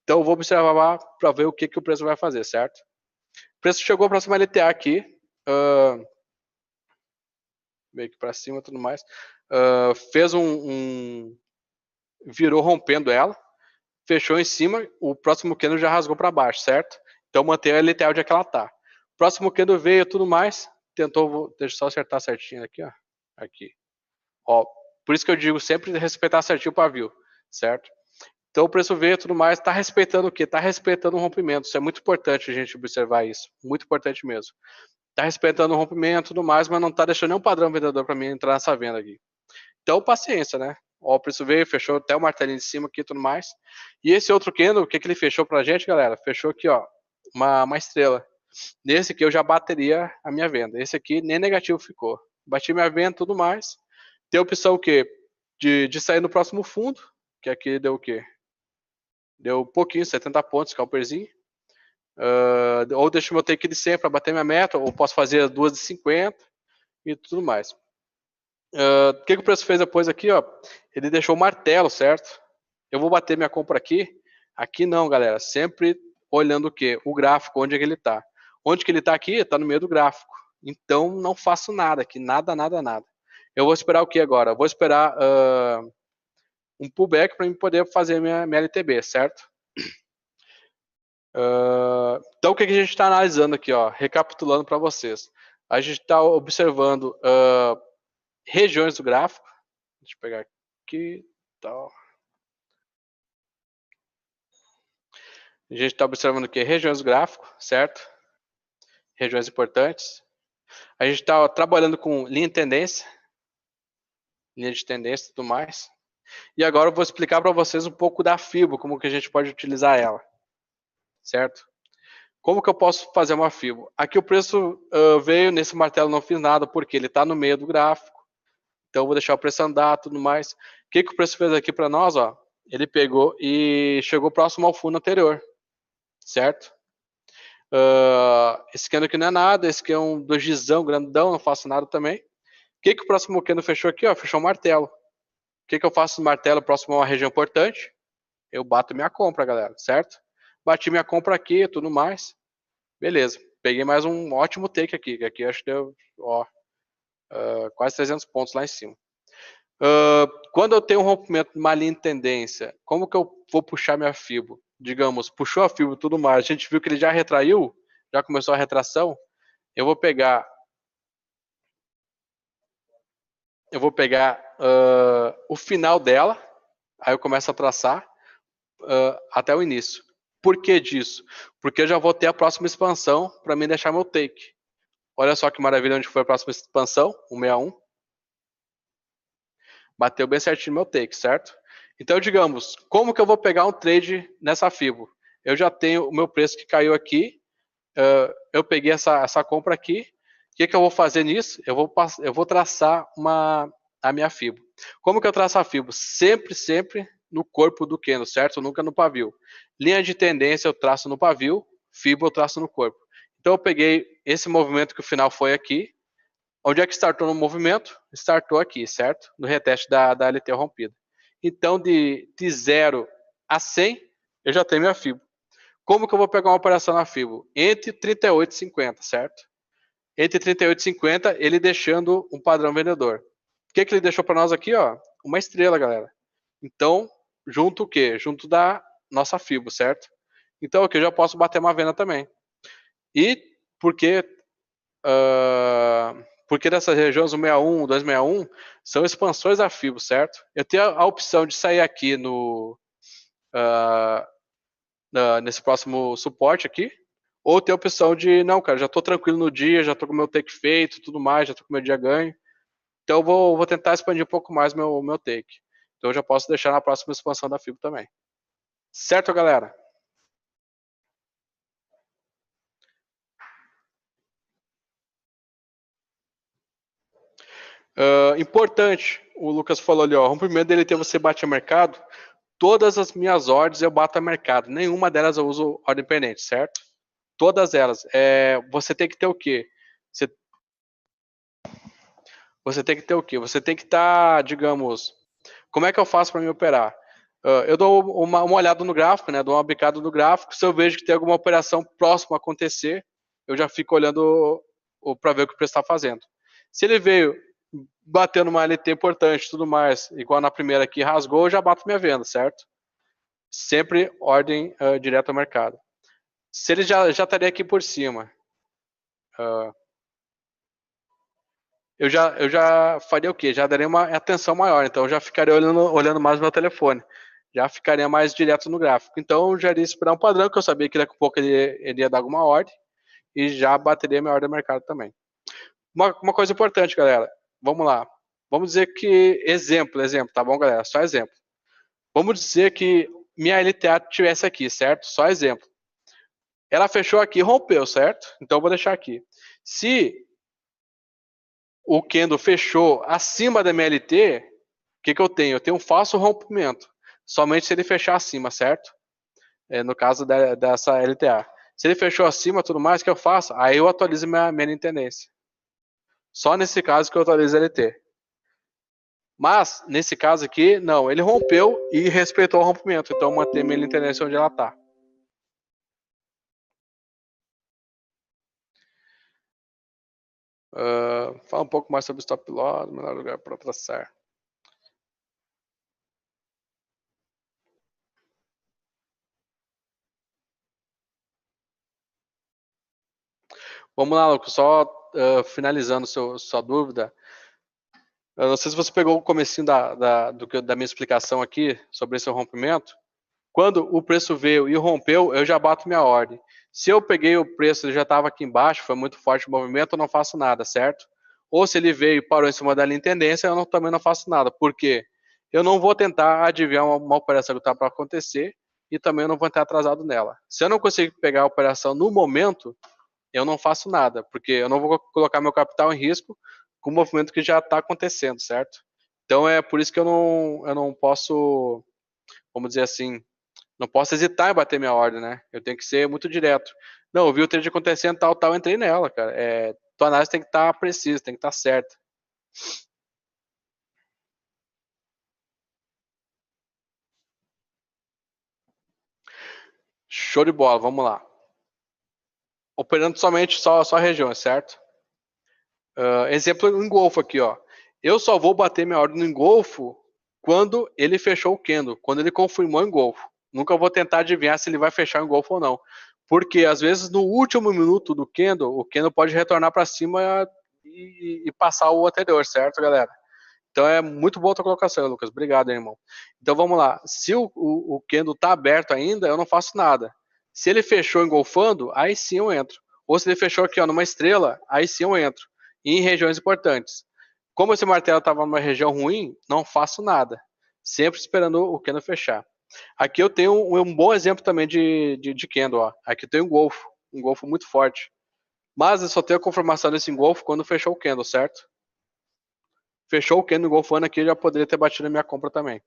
Então, eu vou observar para ver o que o preço vai fazer, certo? O preço chegou para cima LTA aqui. Meio que para cima e tudo mais. Fez virou rompendo ela. Fechou em cima. O próximo candle já rasgou para baixo, certo? Então, mantém a LTA onde é que ela está. Próximo candle veio tudo mais, tentou, deixa eu só acertar certinho aqui, ó, aqui, ó, por isso que eu digo sempre respeitar certinho o pavio, certo? Então o preço veio tudo mais, tá respeitando o quê? Tá respeitando o rompimento, isso é muito importante a gente observar isso, muito importante mesmo. Tá respeitando o rompimento tudo mais, mas não tá deixando nenhum padrão vendedor para mim entrar nessa venda aqui. Então paciência, né? Ó, o preço veio, fechou até o martelinho de cima aqui tudo mais. E esse outro candle, o que ele fechou pra gente, galera? Fechou aqui, ó, uma estrela. Nesse aqui eu já bateria a minha venda. Esse aqui nem negativo ficou. Bati minha venda e tudo mais. Tem a opção o quê? De sair no próximo fundo, que aqui deu o quê? Deu um pouquinho, 70 pontos, scalperzinho. Ou deixo o meu take de 100 para bater minha meta, ou posso fazer as duas de 50 e tudo mais. O que o preço fez depois aqui, ó? Ele deixou o martelo, certo? Eu vou bater minha compra aqui. Aqui não, galera. Sempre olhando o quê? O gráfico, onde é que ele está. Onde que ele está aqui? Está no meio do gráfico. Então, não faço nada aqui. Nada, nada, nada. Eu vou esperar o que agora? Eu vou esperar um pullback para eu poder fazer minha LTB, certo? Então, o que a gente está analisando aqui, ó, recapitulando para vocês. A gente está observando regiões do gráfico. Deixa eu pegar aqui. Tal. A gente está observando aqui regiões do gráfico, certo? Regiões importantes. A gente está trabalhando com linha de tendência e tudo mais. E agora eu vou explicar para vocês um pouco da FIBO, como que a gente pode utilizar ela, certo? Como que eu posso fazer uma FIBO? Aqui o preço veio, nesse martelo não fiz nada, porque ele está no meio do gráfico. Então eu vou deixar o preço andar, tudo mais. O que o preço fez aqui para nós? Ó? Ele pegou e chegou próximo ao fundo anterior, certo? Esse candle aqui não é nada, esse aqui é um dojizão grandão, não faço nada também. O que o próximo candle fechou aqui? Ó? Fechou um martelo. O que eu faço no martelo próximo a uma região importante? Eu bato minha compra, galera, certo? Bati minha compra aqui e tudo mais. Beleza. Peguei mais um ótimo take aqui. Aqui acho que deu quase 300 pontos lá em cima. Quando eu tenho um rompimento de uma linha de tendência, como que eu vou puxar minha FIBO? Digamos, puxou a FIBO e tudo mais. A gente viu que ele já retraiu, já começou a retração. Eu vou pegar o final dela, aí eu começo a traçar até o início. Por que disso? Porque eu já vou ter a próxima expansão para mim deixar meu take. Olha só que maravilha onde foi a próxima expansão, 161. Bateu bem certinho no meu take, certo? Então, digamos, como que eu vou pegar um trade nessa FIBO? Eu já tenho o meu preço que caiu aqui, eu peguei essa compra aqui. O que eu vou fazer nisso? Eu vou traçar a minha FIBO. Como que eu traço a FIBO? Sempre no corpo do candle, certo? Nunca no pavio. Linha de tendência eu traço no pavio, FIBO eu traço no corpo. Então eu peguei esse movimento que o final foi aqui. Onde é que startou no movimento? Startou aqui, certo? No reteste da LT rompida. Então de 0 a 100, eu já tenho minha FIBO. Como que eu vou pegar uma operação na FIBO? Entre 38 e 50, certo? Entre 38 e 50, ele deixando um padrão vendedor. O que ele deixou para nós aqui? Ó? Uma estrela, galera. Então, junto o quê? Junto da nossa FIBO, certo? Então aqui eu já posso bater uma venda também. E porque dessas regiões 161, 261 são expansões da FIBO, certo? Eu tenho a opção de sair aqui nesse próximo suporte aqui, ou ter a opção de, não, cara, já estou tranquilo no dia, já estou com o meu take feito, tudo mais, já estou com o meu dia ganho. Então eu vou tentar expandir um pouco mais meu take. Então eu já posso deixar na próxima expansão da FIBO também. Certo, galera? Importante, o Lucas falou ali, ó, o rompimento dele tem você bate a mercado, todas as minhas ordens eu bato a mercado, nenhuma delas eu uso ordem pendente, certo? Todas elas. Você tem que ter o quê? Você tem que ter o quê? Você tem que estar, digamos, como é que eu faço para me operar? Eu dou uma olhada no gráfico, né? Dou uma bicada no gráfico. Se eu vejo que tem alguma operação próxima a acontecer, eu já fico olhando para ver o que o preço está fazendo. Se ele veio batendo uma LT importante e tudo mais, igual na primeira aqui, rasgou, eu já bato minha venda, certo? Sempre ordem direto ao mercado. Se ele já estaria aqui por cima, eu já faria o quê? Já daria uma atenção maior, então eu já ficaria olhando mais no meu telefone. Já ficaria mais direto no gráfico. Então eu já iria esperar um padrão, que eu sabia que daqui a pouco ele ia dar alguma ordem, e já bateria minha ordem no mercado também. Uma coisa importante, galera. Vamos lá. Vamos dizer que, exemplo, tá bom, galera? Só exemplo. Vamos dizer que minha LTA tivesse aqui, certo? Só exemplo. Ela fechou aqui, rompeu, certo? Então eu vou deixar aqui. Se o candle fechou acima da MLT, o que eu tenho? Eu tenho um falso rompimento. Somente se ele fechar acima, certo? No caso dessa LTA. Se ele fechou acima, tudo mais, o que eu faço? Aí eu atualizo minha linha de tendência. Só nesse caso que eu atualizo a LT. Mas, nesse caso aqui, não. Ele rompeu e respeitou o rompimento. Então, eu mantenho minha linha de tendência onde ela está. Fala um pouco mais sobre stop loss, melhor lugar para traçar. Vamos lá, Lucas, só finalizando sua dúvida. Eu não sei se você pegou o comecinho da minha explicação aqui sobre esse rompimento. Quando o preço veio e rompeu, eu já bato minha ordem. Se eu peguei o preço e já estava aqui embaixo, foi muito forte o movimento, eu não faço nada, certo? Ou se ele veio e parou em cima da linha de tendência, também não faço nada. Por quê? Eu não vou tentar adivinhar uma operação que está para acontecer e também eu não vou estar atrasado nela. Se eu não conseguir pegar a operação no momento, eu não faço nada, porque eu não vou colocar meu capital em risco com o movimento que já está acontecendo, certo? Então é por isso que eu não posso, vamos dizer assim, não posso hesitar em bater minha ordem, né? Eu tenho que ser muito direto. Não, eu vi o trade acontecendo, tal, entrei nela, cara. Tua análise tem que estar precisa, tem que estar certa. Show de bola, vamos lá. Operando somente só regiões, certo? Exemplo em Golfo aqui, ó. Eu só vou bater minha ordem no engolfo quando ele fechou o candle, quando ele confirmou em Golfo. Nunca vou tentar adivinhar se ele vai fechar em Golfo ou não. Porque às vezes no último minuto do candle, o candle pode retornar para cima e passar o anterior, certo, galera? Então é muito boa a tua colocação, Lucas. Obrigado, irmão. Então vamos lá. Se o candle está aberto ainda, eu não faço nada. Se ele fechou engolfando, aí sim eu entro. Ou se ele fechou aqui ó, numa estrela, aí sim eu entro. E em regiões importantes. Como esse martelo estava numa região ruim, não faço nada. Sempre esperando o candle fechar. Aqui eu tenho um bom exemplo também de candle. Ó. Aqui eu tenho um golfo muito forte. Mas eu só tenho a confirmação desse engolfo quando fechou o candle, certo? Fechou o candle engolfando aqui, eu já poderia ter batido a minha compra também.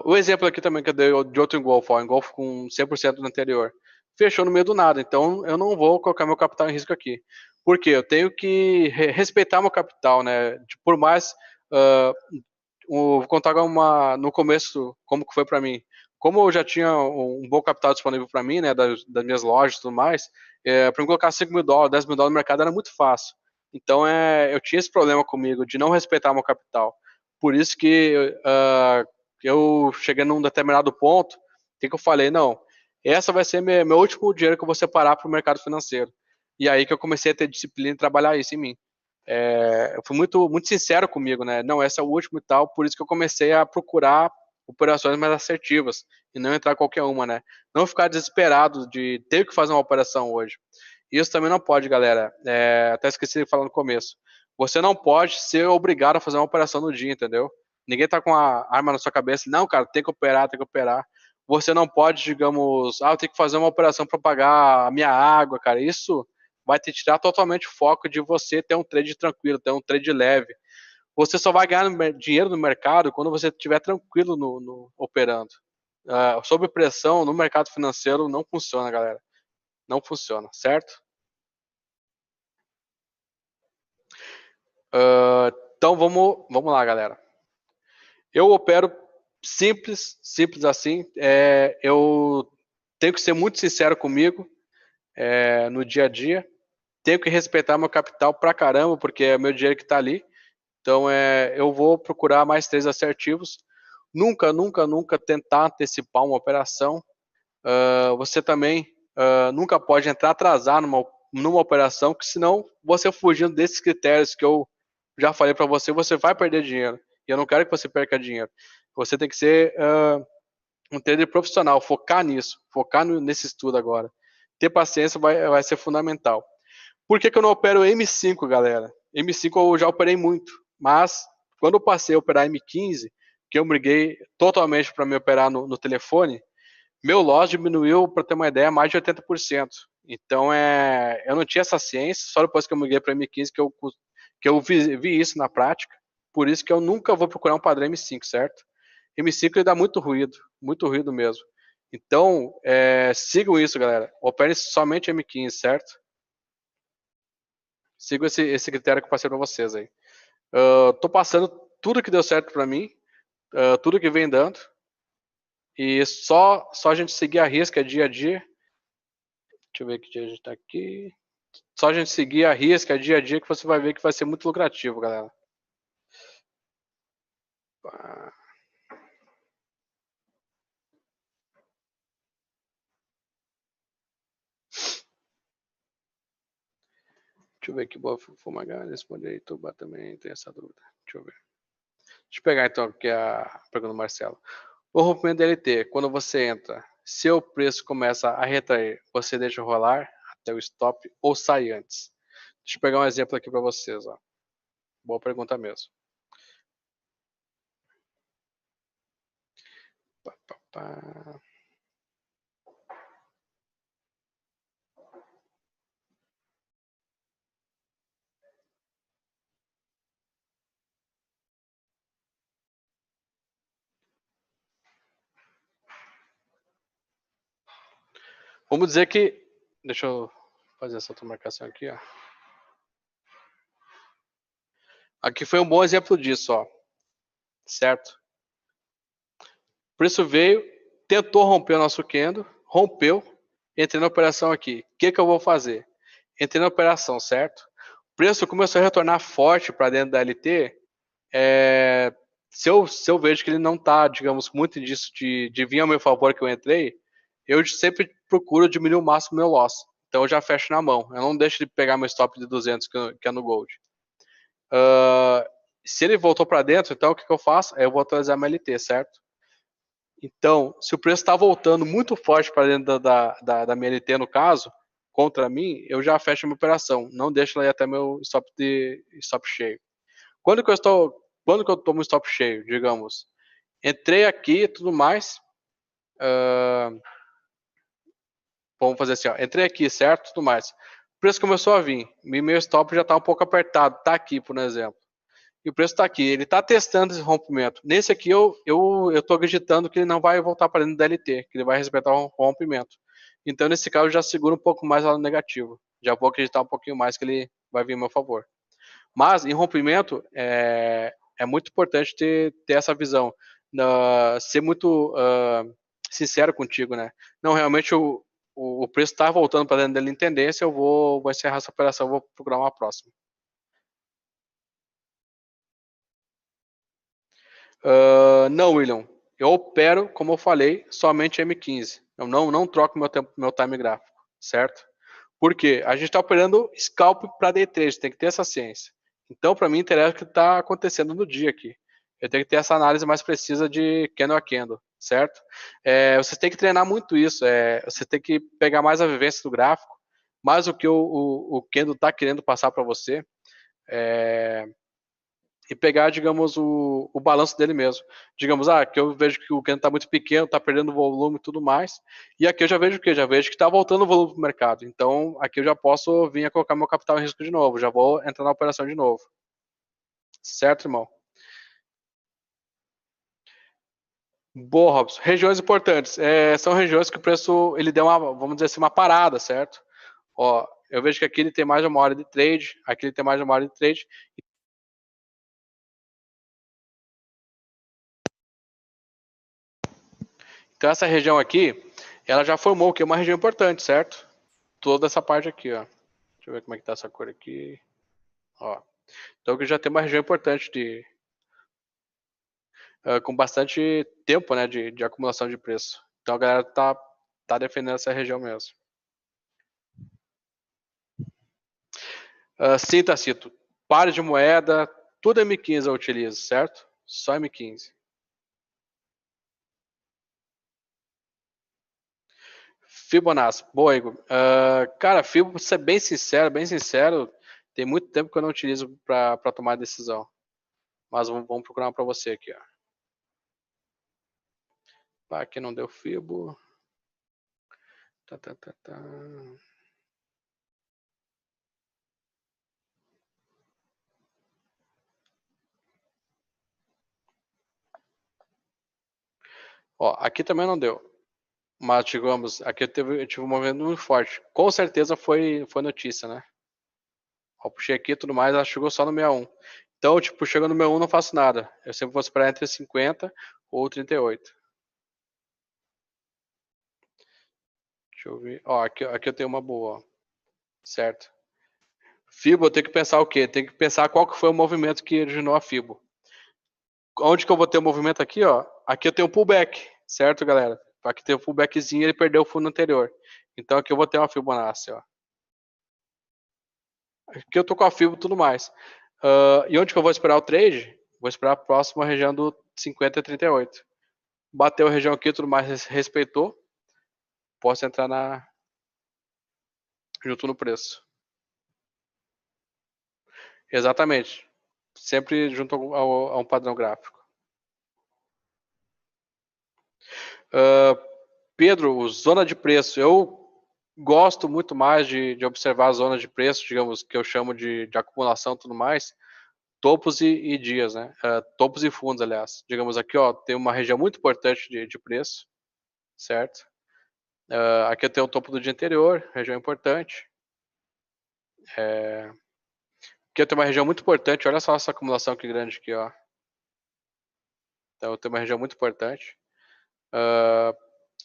O exemplo aqui também que eu dei de outro engolfo, engolfo com 100% do anterior. Fechou no meio do nada, então eu não vou colocar meu capital em risco aqui. Por quê? Eu tenho que respeitar meu capital, né? Por mais... vou contar no começo como que foi para mim. Como eu já tinha um bom capital disponível para mim, né, das minhas lojas e tudo mais, para eu colocar 5 mil dólares, 10 mil dólares no mercado era muito fácil. Então eu tinha esse problema comigo de não respeitar meu capital. Por isso que eu cheguei num determinado ponto, que eu falei, não, essa vai ser meu último dinheiro que eu vou separar para o mercado financeiro. E aí que eu comecei a ter disciplina e trabalhar isso em mim. Eu fui muito sincero comigo, né? Não, essa é o último e tal, por isso que eu comecei a procurar operações mais assertivas e não entrar qualquer uma, né? Não ficar desesperado de ter que fazer uma operação hoje. Isso também não pode, galera. Até esqueci de falar no começo. Você não pode ser obrigado a fazer uma operação no dia, entendeu? Ninguém tá com a arma na sua cabeça. Não, cara, tem que operar, tem que operar. Você não pode, digamos, eu tenho que fazer uma operação para pagar a minha água, cara. Isso vai te tirar totalmente o foco de você ter um trade tranquilo, ter um trade leve. Você só vai ganhar dinheiro no mercado quando você estiver tranquilo no operando. Sob pressão no mercado financeiro não funciona, galera. Não funciona, certo? Então vamos lá, galera. Eu opero simples assim. Eu tenho que ser muito sincero comigo no dia a dia. Tenho que respeitar meu capital pra caramba, porque é meu dinheiro que tá ali. Então eu vou procurar mais trades assertivos. Nunca tentar antecipar uma operação. Você também nunca pode entrar atrasado numa operação, que senão você fugindo desses critérios que eu já falei para você, você vai perder dinheiro. E eu não quero que você perca dinheiro. Você tem que ser um trader profissional, focar nisso, focar nesse estudo agora. Ter paciência vai ser fundamental. Por que eu não opero M5, galera? M5 eu já operei muito, mas quando eu passei a operar M15, que eu migrei totalmente para me operar no telefone, meu loss diminuiu, para ter uma ideia, mais de 80%. Então eu não tinha essa ciência, só depois que eu migrei para M15 que eu vi isso na prática. Por isso que eu nunca vou procurar um padrão M5, certo? M5 ele dá muito ruído mesmo. Então, sigam isso, galera. Operem somente M15, certo? Sigam esse critério que eu passei para vocês aí. Tô passando tudo que deu certo para mim, tudo que vem dando. E só a gente seguir a risca dia a dia. Deixa eu ver que dia a gente tá aqui. Só a gente seguir a risca dia a dia que você vai ver que vai ser muito lucrativo, galera. Deixa eu ver aqui, boa Fumagalli, responde aí, Tuba também tem essa dúvida. Deixa eu ver. Deixa eu pegar então aqui a pergunta do Marcelo. O rompimento DLT, quando você entra, se o preço começa a retrair, você deixa rolar até o stop ou sai antes? Deixa eu pegar um exemplo aqui para vocês. Ó. Boa pergunta mesmo. Vamos dizer que... Deixa eu fazer essa outra marcação aqui. Ó. Aqui foi um bom exemplo disso. Ó. Certo? O preço veio, tentou romper o nosso candle, rompeu, entrei na operação aqui. O que eu vou fazer? Entrei na operação, certo? O preço começou a retornar forte para dentro da LT. Se eu vejo que ele não está, digamos, muito indício de vir ao meu favor que eu entrei, eu sempre procuro diminuir o máximo meu loss. Então eu já fecho na mão. Eu não deixo de pegar meu stop de 200 que é no Gold. Se ele voltou para dentro, então o que eu faço? Eu vou atualizar minha LT, certo? Então, se o preço está voltando muito forte para dentro da minha LT, no caso, contra mim, eu já fecho a minha operação. Não deixo ela ir até meu stop cheio. Quando que eu tomo um stop cheio, digamos? Entrei aqui e tudo mais. Vamos fazer assim, ó. Entrei aqui, certo? Tudo mais. O preço começou a vir. Meu stop já está um pouco apertado. Está aqui, por exemplo. E o preço está aqui. Ele está testando esse rompimento. Nesse aqui, eu estou acreditando que ele não vai voltar para dentro da LT, que ele vai respeitar o rompimento. Então, nesse caso, eu já seguro um pouco mais lá no negativo. Já vou acreditar um pouquinho mais que ele vai vir a meu favor. Mas, em rompimento, é muito importante ter essa visão. Ser muito sincero contigo, né? Não, realmente, o preço está voltando para dentro dele em tendência, eu vou encerrar essa operação, vou procurar uma próxima. Não, William. Eu opero, como eu falei, somente M15. Eu não troco meu time gráfico, certo? Por quê? A gente está operando scalp para day trade, tem que ter essa ciência. Então, para mim, interessa o que está acontecendo no dia aqui. Eu tenho que ter essa análise mais precisa de candle a candle, certo? Você tem que treinar muito isso. Você tem que pegar mais a vivência do gráfico, mais o que o candle está querendo passar para você. E pegar, digamos, o balanço dele mesmo. Digamos, aqui eu vejo que o candle está muito pequeno, está perdendo volume e tudo mais. E aqui eu já vejo o quê? Já vejo que está voltando o volume para o mercado. Então, aqui eu já posso vir a colocar meu capital em risco de novo. Já vou entrar na operação de novo. Certo, irmão? Boa, Robson. Regiões importantes. São regiões que o preço, ele deu uma, vamos dizer assim, uma parada, certo? Ó, eu vejo que aqui ele tem mais de 1 hora de trade, aqui ele tem mais de 1 hora de trade. Então, essa região aqui, ela já formou o que? Uma região importante, certo? Toda essa parte aqui, ó. Deixa eu ver como é que tá essa cor aqui. Ó. Então, aqui já tem uma região importante com bastante tempo, né, de acumulação de preço. Então, a galera tá defendendo essa região mesmo. Sim, Tacito. Pare de moeda, tudo M15 eu utilizo, certo? Só M15. Fibonacci. Boa, Igor. Cara, Fibo, ser bem sincero, tem muito tempo que eu não utilizo para tomar decisão. Mas vamos procurar uma para você aqui, ó. Aqui não deu Fibo. Tá. Ó, aqui também não deu. Mas, digamos, aqui eu tive um movimento muito forte. Com certeza foi notícia, né? Ó, puxei aqui e tudo mais, ela chegou só no 61. Então, tipo, chegando no 61 não faço nada. Eu sempre vou esperar entre 50 ou 38. Deixa eu ver. Ó, aqui eu tenho uma boa, ó. Certo? Fibo, eu tenho que pensar o quê? Tem que pensar qual que foi o movimento que originou a Fibo. Onde que eu vou ter o movimento aqui, ó? Aqui eu tenho um pullback, certo, galera? Aqui tem um pullbackzinho, ele perdeu o fundo anterior. Então aqui eu vou ter uma Fibonacci, ó. Aqui eu tô com a FIBO e tudo mais. E onde que eu vou esperar o trade? Vou esperar a próxima região do 50,38. Bateu a região aqui, tudo mais respeitou. Posso entrar junto no preço. Exatamente. Sempre junto a um padrão gráfico. Pedro, zona de preço. Eu gosto muito mais de observar a zona de preço, digamos, que eu chamo de acumulação e tudo mais. Topos e dias, né? Topos e fundos, aliás. Digamos aqui, ó, tem uma região muito importante de preço, certo? Aqui eu tenho o topo do dia anterior, região importante. Aqui eu tenho uma região muito importante. Olha só essa acumulação que grande aqui, ó. Então eu tenho uma região muito importante.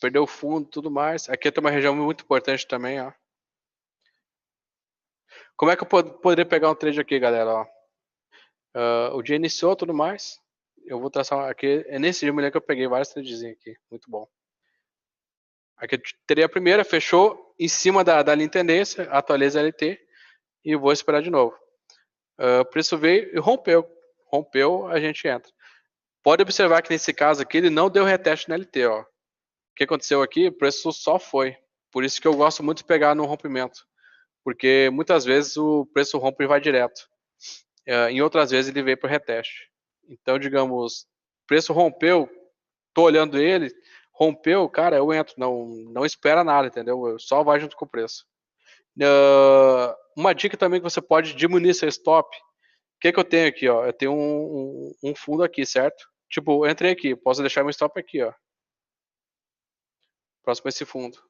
Perdeu o fundo, tudo mais. Aqui eu tenho uma região muito importante também, ó. Como é que eu poderia pegar um trade aqui, galera? Ó. O dia iniciou, tudo mais. Eu vou traçar aqui. É nesse dia mulher que eu peguei vários tradezinhos aqui. Muito bom. Aqui eu teria a primeira, fechou em cima da linha tendência, atualiza a LT e vou esperar de novo. O preço veio e rompeu. Rompeu, a gente entra. Pode observar que nesse caso aqui ele não deu reteste na LT, ó. O que aconteceu aqui? O preço só foi. Por isso que eu gosto muito de pegar no rompimento. Porque muitas vezes o preço rompe e vai direto. Em outras vezes ele veio para o reteste. Então, digamos, o preço rompeu, tô olhando ele, rompeu, cara, eu entro, não espera nada, entendeu? Só vai junto com o preço. Uma dica também que você pode diminuir seu stop. O que eu tenho aqui, ó? Eu tenho um fundo aqui, certo? Tipo, eu entrei aqui, posso deixar meu stop aqui, ó. Próximo a esse fundo.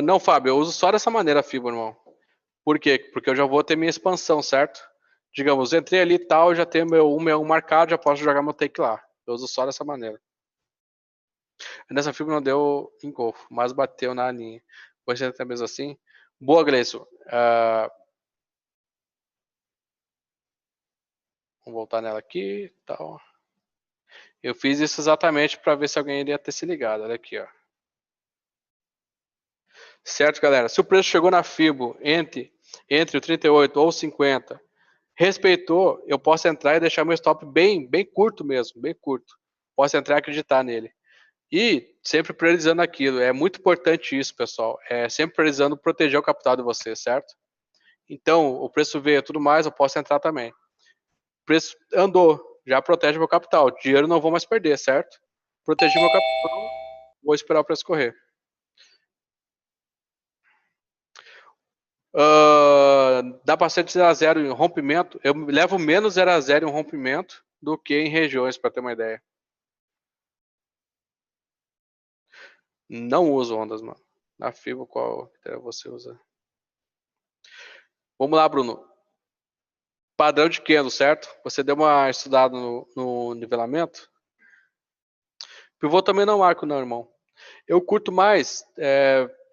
Não, Fábio, eu uso só dessa maneira a FIBO, irmão. Por quê? Porque eu já vou ter minha expansão, certo? Digamos, entrei ali e tal, já tenho meu 161 marcado, já posso jogar meu take lá. Eu uso só dessa maneira. Nessa FIBO não deu engolfo, mas bateu na linha. Vou ser até mesmo assim. Boa, Gleison. Vamos voltar nela aqui tal. Eu fiz isso exatamente para ver se alguém iria ter se ligado. Olha aqui, ó. Certo, galera? Se o preço chegou na FIBO entre o 38 ou 50, respeitou, eu posso entrar e deixar meu stop bem curto mesmo, bem curto. Posso entrar e acreditar nele. E sempre priorizando aquilo. É muito importante isso, pessoal. Sempre priorizando proteger o capital de você, certo? Então, o preço veio e tudo mais, eu posso entrar também. O preço andou, já protege meu capital. Dinheiro não vou mais perder, certo? Protegi meu capital, vou esperar o preço correr. Dá bastante 0 a 0 em rompimento. Eu levo menos 0 a 0 em rompimento do que em regiões, para ter uma ideia. Não uso ondas, mano. Na FIBO, qual critério você usa? Vamos lá, Bruno. Padrão de candle, certo? Você deu uma estudada no nivelamento? Pivô também não marco, não, irmão. Eu curto mais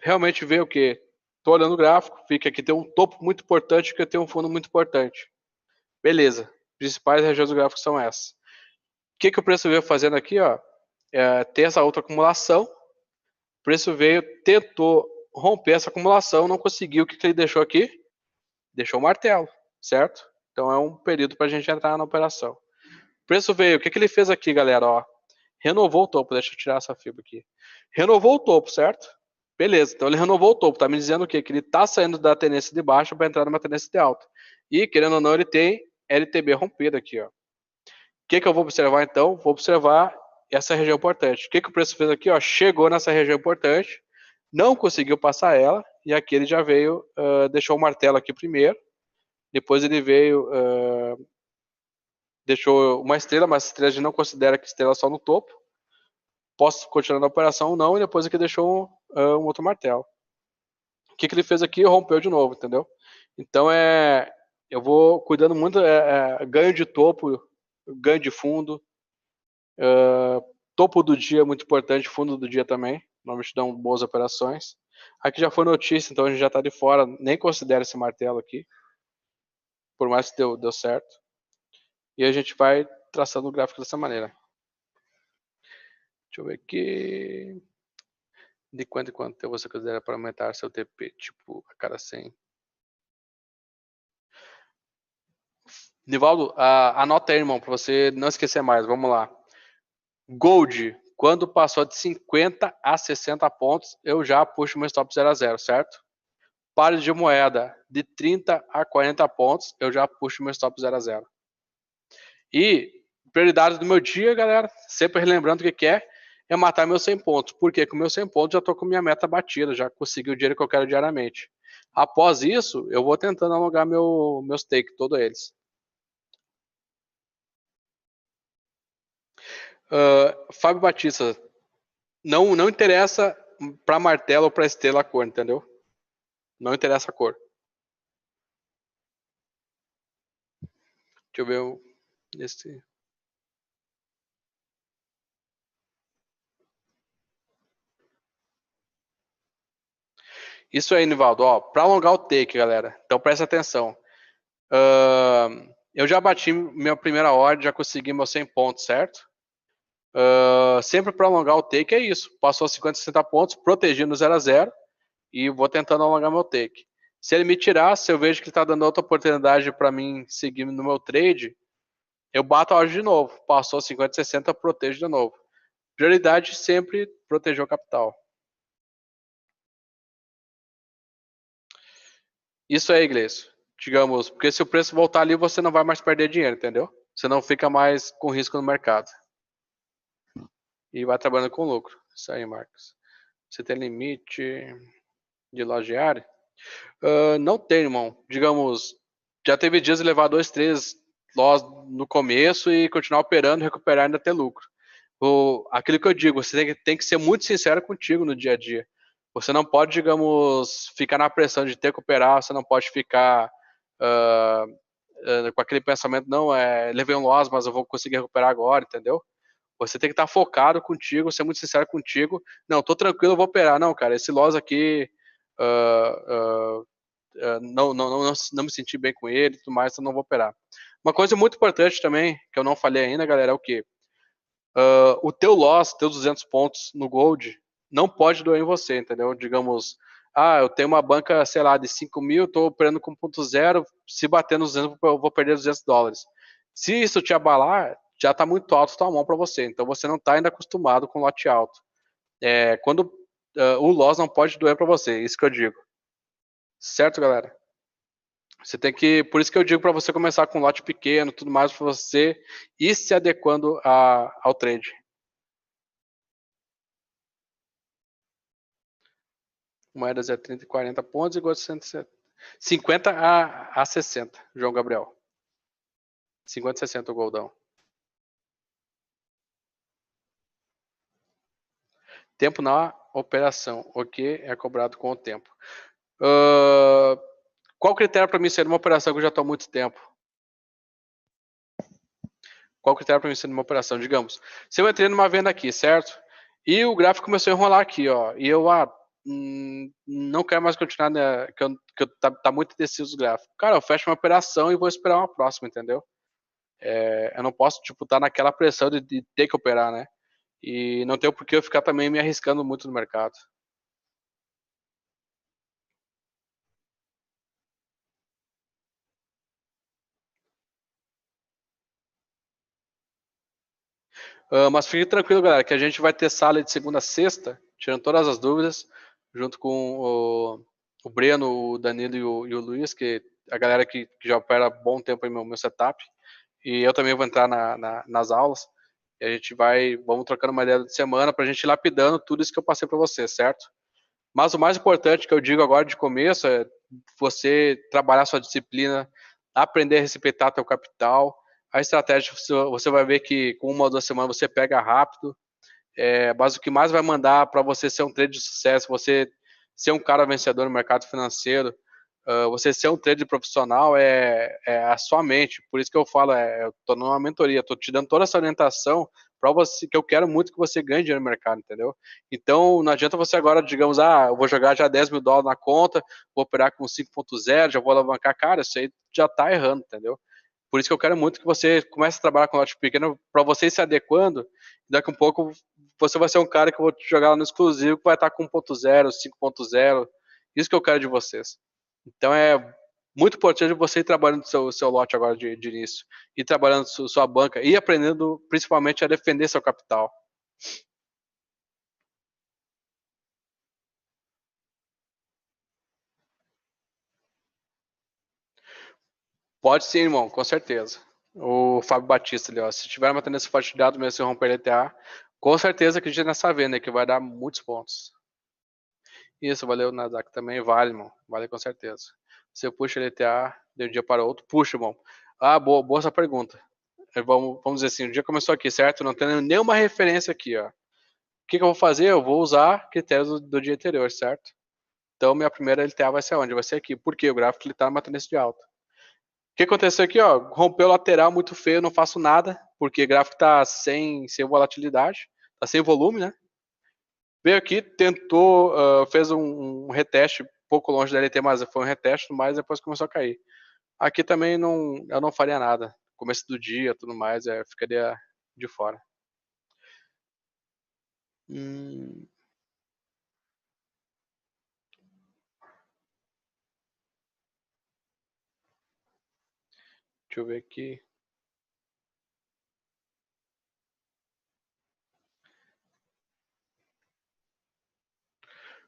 realmente ver o quê? Tô olhando o gráfico, fica aqui, tem um topo muito importante, que tem um fundo muito importante. Beleza. Principais regiões do gráfico são essas. O que o preço veio fazendo aqui, ó? Ter essa outra acumulação. O preço veio, tentou romper essa acumulação, não conseguiu. O que ele deixou aqui? Deixou o martelo, certo? Então é um período para a gente entrar na operação. O preço veio, o que ele fez aqui, galera? Ó, renovou o topo, deixa eu tirar essa fibra aqui. Renovou o topo, certo? Beleza, então ele renovou o topo, tá me dizendo o quê? Que ele tá saindo da tendência de baixa para entrar numa tendência de alta. E, querendo ou não, ele tem LTB rompido aqui, ó. O que eu vou observar então? Vou observar essa região importante. O que o preço fez aqui? Ó? Chegou nessa região importante, não conseguiu passar ela, e aqui ele já veio, deixou o martelo aqui primeiro, depois ele veio, deixou uma estrela, mas a estrela a gente não considera que estrela só no topo. Posso continuar na operação ou não, e depois aqui deixou um outro martelo. O que ele fez aqui? Rompeu de novo, entendeu? Então eu vou cuidando muito, ganho de topo, ganho de fundo, topo do dia é muito importante, fundo do dia também, normalmente dão boas operações. Aqui já foi notícia, então a gente já está de fora, nem considera esse martelo aqui, por mais que deu certo. E a gente vai traçando o gráfico dessa maneira. Deixa eu ver aqui. De quanto em quanto tempo você considera para aumentar seu TP, tipo, a cada 100? Nivaldo, anota aí, irmão, para você não esquecer mais. Vamos lá. Gold, quando passou de 50 a 60 pontos, eu já puxo meu stop 0 a 0, certo? Pares de moeda de 30 a 40 pontos, eu já puxo meu stop 0 a 0. E prioridade do meu dia, galera, sempre relembrando o que é matar meus 100 pontos. Porque com meus 100 pontos já tô com minha meta batida, já consegui o dinheiro que eu quero diariamente. Após isso, eu vou tentando alongar meus take, todos eles. Fábio Batista, não interessa para martelo ou para estrela a cor, entendeu? Não interessa a cor. Deixa eu ver esse. Isso aí, Nivaldo. Para alongar o take, galera. Então presta atenção. Eu já bati minha primeira ordem, já consegui meus 100 pontos, certo? Sempre para alongar o take é isso. Passou 50, 60 pontos, protegi no 0 a 0 e vou tentando alongar meu take. Se ele me tirar, se eu vejo que está dando outra oportunidade para mim seguir no meu trade, eu bato a ordem de novo. Passou 50, 60, protejo de novo. Prioridade sempre proteger o capital. Isso aí, Gleice. Digamos, porque se o preço voltar ali, você não vai mais perder dinheiro, entendeu? Você não fica mais com risco no mercado. E vai trabalhando com lucro. Isso aí, Marcos. Você tem limite de loja diária? Não tem, irmão. Digamos, já teve dias de levar 2, 3 lojas no começo e continuar operando, recuperar e ainda ter lucro. Aquilo que eu digo, você tem que ser muito sincero contigo no dia a dia. Você não pode, digamos, ficar na pressão de ter que operar, você não pode ficar com aquele pensamento, não, levei um loss, mas eu vou conseguir recuperar agora, entendeu? Você tem que estar focado contigo, ser muito sincero contigo. Não, tô tranquilo, eu vou operar. Não, cara, esse loss aqui, não me senti bem com ele e tudo mais, então não vou operar. Uma coisa muito importante também, que eu não falei ainda, galera, é o quê? O teu loss, teus 200 pontos no Gold, não pode doer em você, entendeu? Digamos, eu tenho uma banca, sei lá, de 5 mil, estou operando com 0,0, se bater nos 200, eu vou perder $200. Se isso te abalar, já está muito alto a tua mão para você, então você não está ainda acostumado com lote alto. Quando o loss não pode doer para você, isso que eu digo. Certo, galera? Você tem que, por isso que eu digo para você começar com lote pequeno, tudo mais, para você ir se adequando ao trade. Moedas é 30 e 40 pontos, igual a 50 a 60, João Gabriel. 50 e 60 o Goldão. Tempo na operação, o que é cobrado com o tempo. Qual critério para mim ser uma operação que eu já estou há muito tempo? Qual critério para mim ser uma operação? Digamos, se eu entrei numa venda aqui, certo? E o gráfico começou a enrolar aqui, ó. E eu, não quero mais continuar, né? Que tá muito indeciso o gráfico. Cara, eu fecho uma operação e vou esperar uma próxima, entendeu? Eu não posso, tipo, estar naquela pressão de ter que operar, né? E não tem por que eu ficar também me arriscando muito no mercado. Mas fique tranquilo, galera, que a gente vai ter sala de segunda a sexta, tirando todas as dúvidas, junto com o Breno, o Danilo e o Luiz, que é a galera que já opera há bom tempo em meu setup. E eu também vou entrar nas aulas. E a gente vamos trocando uma ideia de semana para a gente ir lapidando tudo isso que eu passei para você, certo? Mas o mais importante que eu digo agora de começo é você trabalhar sua disciplina, aprender a respeitar teu capital. A estratégia você vai ver que com 1 ou 2 semanas você pega rápido. Mas o que mais vai mandar para você ser um trader de sucesso, você ser um cara vencedor no mercado financeiro, você ser um trader profissional é a sua mente. Por isso que eu falo, eu estou numa mentoria, estou te dando toda essa orientação para você, que eu quero muito que você ganhe dinheiro no mercado, entendeu? Então, não adianta você agora, digamos, eu vou jogar já $10 mil na conta, vou operar com 5.0, já vou alavancar, cara, isso aí já está errando, entendeu? Por isso que eu quero muito que você comece a trabalhar com lote pequeno, para você ir se adequando, daqui a um pouco você vai ser um cara que eu vou te jogar lá no exclusivo, que vai estar com 1.0, 5.0. Isso que eu quero de vocês. Então é muito importante você ir trabalhando seu lote agora de início. Ir trabalhando sua banca e aprendendo principalmente a defender seu capital. Pode sim, irmão, com certeza. O Fábio Batista ali, ó. Se tiver uma tendência forte de dados, mesmo se romper LTA, com certeza acredita nessa venda, que vai dar muitos pontos. Isso, valeu, Nasdaq também, vale, irmão. Vale com certeza. Você puxa LTA de um dia para outro, puxa, irmão. Ah, boa essa pergunta. Vamos dizer assim, o dia começou aqui, certo? Não tem nenhuma referência aqui, ó. O que eu vou fazer? Eu vou usar critérios do dia anterior, certo? Então, minha primeira LTA vai ser onde? Vai ser aqui. Por quê? O gráfico está numa tendência de alta. O que aconteceu aqui, ó? Rompeu lateral muito feio, não faço nada, porque o gráfico está sem volatilidade, está sem volume, né? Veio aqui, tentou, fez um reteste pouco longe da LT, mas foi um reteste, mas depois começou a cair. Aqui também eu não faria nada. Começo do dia, tudo mais, ficaria de fora. Deixa eu ver aqui.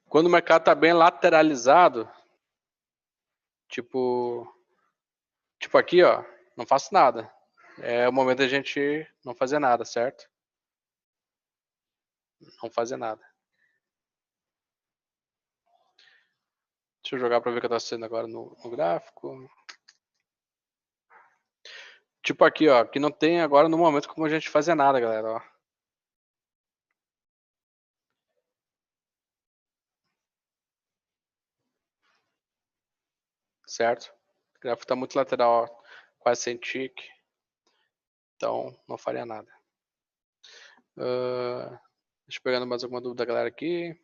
Quando o mercado está bem lateralizado, tipo aqui, ó, não faço nada. É o momento da gente não fazer nada, certo? Não fazer nada. Deixa eu jogar para ver o que está acontecendo agora no gráfico. Tipo aqui, ó, que não tem agora no momento como a gente fazer nada, galera, ó. Certo? O gráfico está muito lateral, ó, quase sem tick. Então, não faria nada. Deixa eu pegar mais alguma dúvida da galera aqui.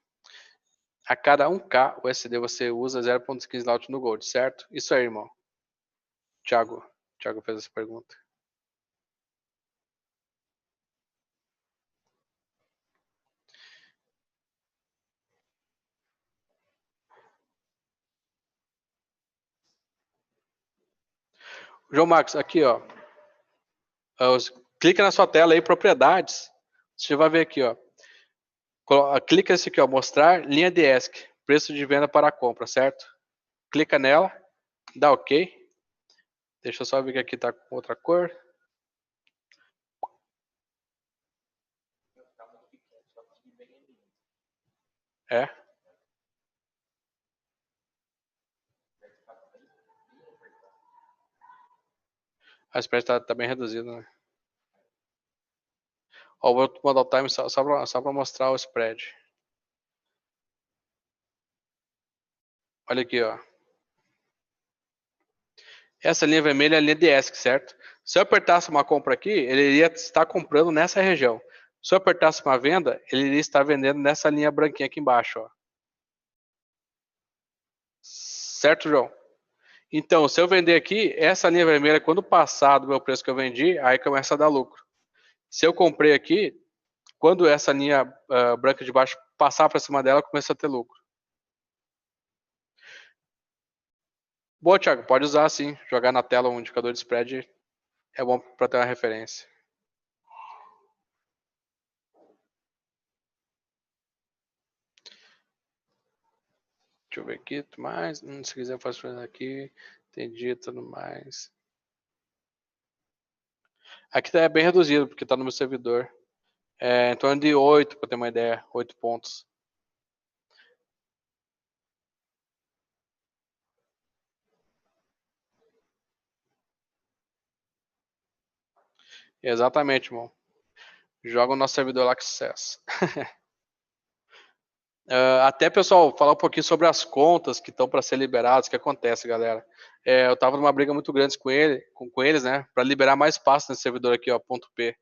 A cada 1K USD você usa 0.15 Laut no Gold, certo? Isso aí, irmão. Thiago fez essa pergunta. João Marcos, aqui, ó. Clica na sua tela aí, propriedades. Você vai ver aqui, ó. Clica nesse aqui, ó, mostrar linha de ESC, preço de venda para a compra, certo? Clica nela, dá OK. Deixa eu só ver que aqui tá com outra cor. É. A spread tá bem reduzida, né? Ó, vou mandar o time só para mostrar o spread. Olha aqui, ó. Essa linha vermelha é a linha de ESC, certo? Se eu apertasse uma compra aqui, ele iria estar comprando nessa região. Se eu apertasse uma venda, ele iria estar vendendo nessa linha branquinha aqui embaixo, ó. Certo, João? Então, se eu vender aqui, essa linha vermelha, quando passar do meu preço que eu vendi, aí começa a dar lucro. Se eu comprei aqui, quando essa linha branca de baixo passar para cima dela, começa a ter lucro. Boa, Thiago, pode usar sim. Jogar na tela um indicador de spread é bom para ter uma referência. Deixa eu ver aqui, mais. Se quiser, eu faço aqui. Entendi, tudo mais. Aqui é bem reduzido, porque está no meu servidor. É em torno de 8, para ter uma ideia. 8 pontos. Exatamente, irmão. Joga o nosso servidor lá que sucesso. Até, pessoal, falar um pouquinho sobre as contas que estão para ser liberadas. O que acontece, galera? Eu estava numa briga muito grande com eles, né? Para liberar mais espaço nesse servidor aqui, ó, .p.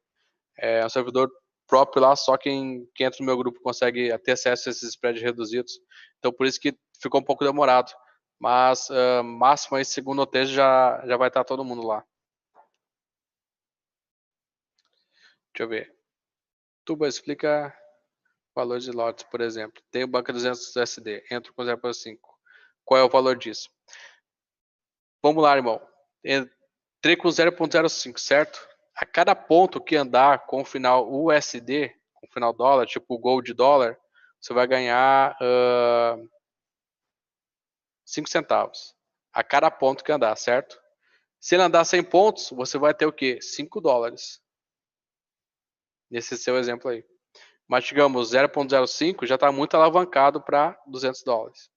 É um servidor próprio lá, só quem entra no meu grupo consegue ter acesso a esses spreads reduzidos. Então, por isso que ficou um pouco demorado. Mas, máximo aí, segundo o texto, já vai estar todo mundo lá. Deixa eu ver. Tuba, explica valores de lotes, por exemplo. Tenho banca 200 USD, entro com 0,5. Qual é o valor disso? Vamos lá, irmão. Entrei com 0,05, certo? A cada ponto que andar com o final USD, com o final dólar, tipo o Gold dólar, você vai ganhar 5 centavos. A cada ponto que andar, certo? Se ele andar 100 pontos, você vai ter o quê? 5 dólares. Nesse seu exemplo aí. Mas, digamos, 0,05 já está muito alavancado para 200 dólares.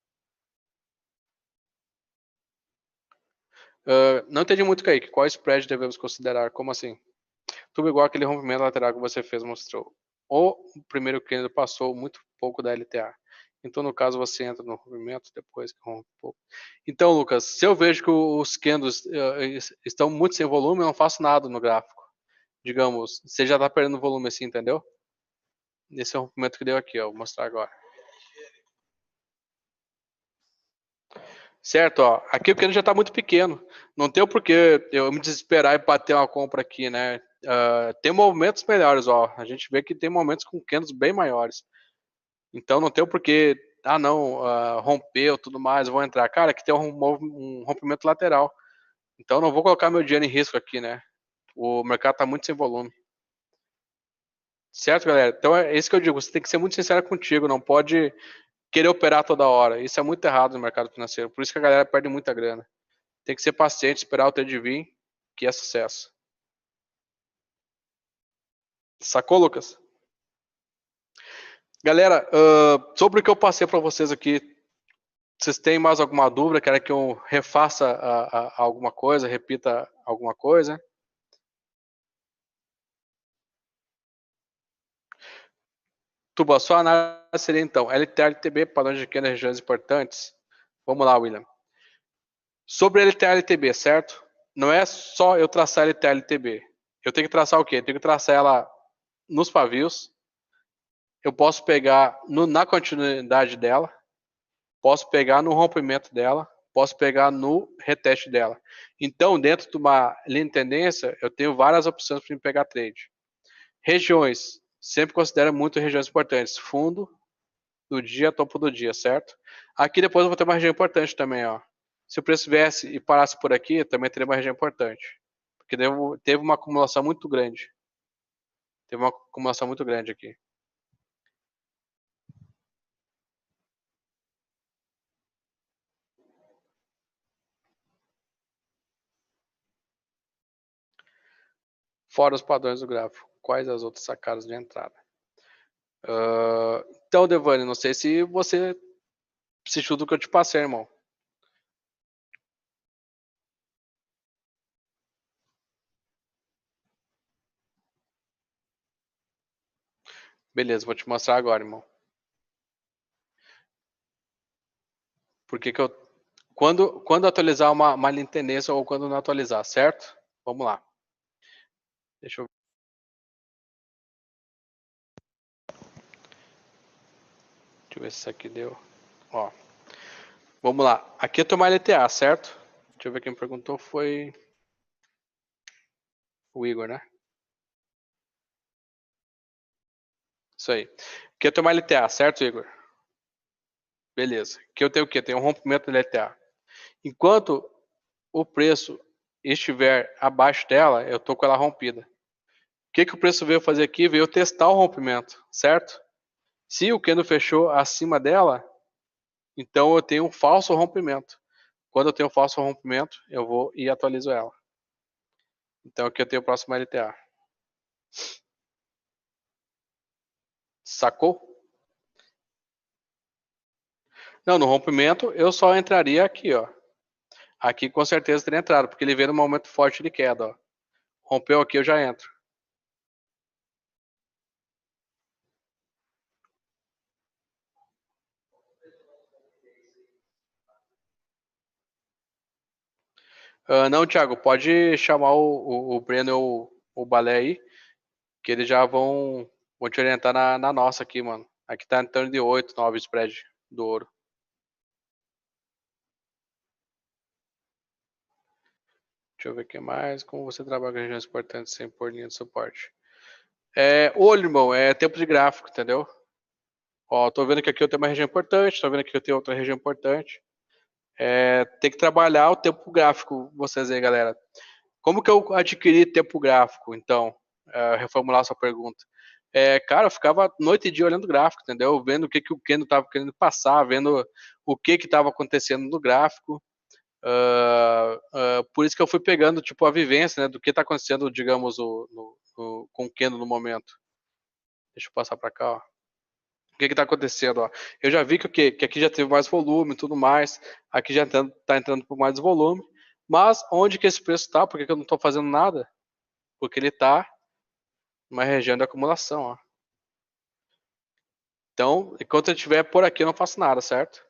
Não entendi muito, Kaique. Qual spread devemos considerar? Como assim? Tudo igual aquele rompimento lateral que você fez, mostrou. O primeiro candle passou muito pouco da LTA. Então, no caso, você entra no rompimento depois que rompe um pouco. Então, Lucas, se eu vejo que os candles estão muito sem volume, eu não faço nada no gráfico. Digamos, você já está perdendo volume assim, entendeu? Esse é o rompimento que deu aqui, ó. Vou mostrar agora. Certo, ó. Aqui o candle já está muito pequeno. Não tem o porquê eu me desesperar e bater uma compra aqui, né? Tem movimentos melhores, ó. A gente vê que tem momentos com candles bem maiores. Então não tem o porquê, não, rompeu tudo mais, vou entrar. Cara, aqui tem um rompimento lateral. Então não vou colocar meu dinheiro em risco aqui, né? O mercado está muito sem volume. Certo, galera? Então é isso que eu digo. Você tem que ser muito sincero contigo. Não pode querer operar toda hora. Isso é muito errado no mercado financeiro. Por isso que a galera perde muita grana. Tem que ser paciente, esperar o trade vir, que é sucesso. Sacou, Lucas? Galera, sobre o que eu passei para vocês aqui, vocês têm mais alguma dúvida? Querem que eu refaça alguma coisa, repita alguma coisa? Tuba, sua análise seria então, LTA, LTB, padrões de queda, regiões importantes? Vamos lá, William. Sobre LTA, LTB, certo? Não é só eu traçar LTA, LTB. Eu tenho que traçar o quê? Eu tenho que traçar ela nos pavios. Eu posso pegar na continuidade dela. Posso pegar no rompimento dela. Posso pegar no reteste dela. Então, dentro de uma linha de tendência, eu tenho várias opções para me pegar trade. Regiões. Sempre considero muito regiões importantes. Fundo do dia, topo do dia, certo? Aqui depois eu vou ter uma região importante também, ó. Se o preço viesse e parasse por aqui, também teria uma região importante. Porque teve uma acumulação muito grande. Teve uma acumulação muito grande aqui. Fora os padrões do gráfico, quais as outras sacadas de entrada? Então, Devane, não sei se você assistiu do que eu te passei, irmão. Beleza, vou te mostrar agora, irmão. Porque que eu... Quando atualizar uma linha de tendência ou quando não atualizar, certo? Vamos lá. Deixa eu ver se isso aqui deu. Ó. Vamos lá. Aqui eu tô uma LTA, certo? Deixa eu ver quem perguntou. Foi o Igor, né? Isso aí. Aqui eu tenho uma LTA, certo, Igor? Beleza. Aqui eu tenho o quê? Tenho um rompimento de LTA. Enquanto o preço estiver abaixo dela, eu tô com ela rompida. O que o preço veio fazer aqui? Veio testar o rompimento, certo? Se o candle fechou acima dela, então eu tenho um falso rompimento. Quando eu tenho um falso rompimento, eu vou e atualizo ela. Então aqui eu tenho o próximo LTA. Sacou? Não, no rompimento eu só entraria aqui, ó. Aqui com certeza teria entrado, porque ele veio num momento forte de queda, ó. Rompeu aqui, eu já entro. Não, Thiago, pode chamar o Breno ou o Balé aí, que eles já vão te orientar na nossa aqui, mano. Aqui tá em torno de 8, 9 spread do ouro. Deixa eu ver o que mais. Como você trabalha com regiões importantes sem pôr linha de suporte? Olho, irmão, é tempo de gráfico, entendeu? Ó, tô vendo que aqui eu tenho uma região importante, tô vendo que eu tenho outra região importante. Tem que trabalhar o tempo gráfico, vocês aí, galera. Como que eu adquiri tempo gráfico, então? Reformular a sua pergunta. Cara, eu ficava noite e dia olhando o gráfico, entendeu? Vendo o que o Kendo estava querendo passar, vendo o que estava acontecendo no gráfico. Por isso que eu fui pegando, tipo, a vivência, né, do que está acontecendo, digamos, com o Kendo no momento. Deixa eu passar para cá, ó. O que está acontecendo, ó? Eu já vi que aqui já teve mais volume e tudo mais. Aqui já está entrando por mais volume. Mas onde que esse preço está? Por que eu não estou fazendo nada? Porque ele está numa região de acumulação, ó. Então, enquanto ele estiver por aqui, eu não faço nada, certo?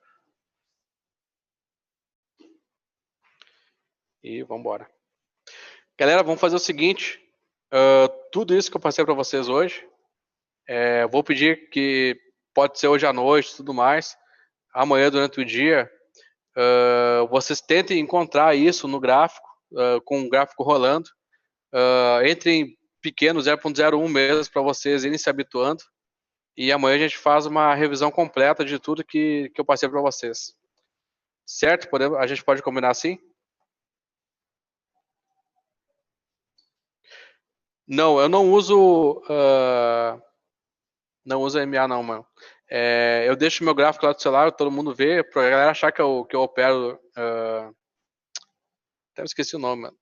E vamos embora. Galera, vamos fazer o seguinte. Tudo isso que eu passei para vocês hoje, vou pedir que pode ser hoje à noite, tudo mais. Amanhã, durante o dia, vocês tentem encontrar isso no gráfico, com o gráfico rolando. Entre em pequeno 0.01 mesmo, para vocês irem se habituando. E amanhã a gente faz uma revisão completa de tudo que eu passei para vocês. Certo? A gente pode combinar assim? Não, eu não uso... não uso MA não, mano. Eu deixo meu gráfico lá do celular, todo mundo vê, pra galera achar que eu opero... até esqueci o nome, mano.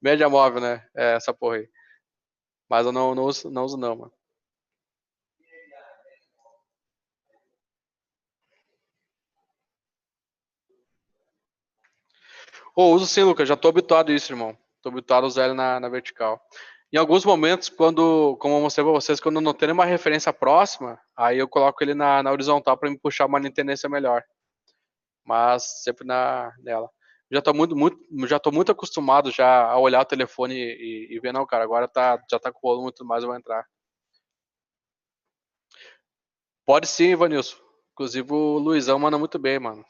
Média móvel, né? Essa porra aí. Mas eu não uso não, mano. Uso sim, Lucas. Já tô habituado a isso, irmão. Tô habituado a usar ele na vertical. Em alguns momentos, como eu mostrei para vocês, quando eu não tenho uma referência próxima, aí eu coloco ele na horizontal para me puxar uma tendência melhor. Mas sempre nela. Já tô muito acostumado já a olhar o telefone e ver, não, cara, agora já tá com o volume e tudo mais, eu vou entrar. Pode sim, Ivanilson. Inclusive o Luizão manda muito bem, mano.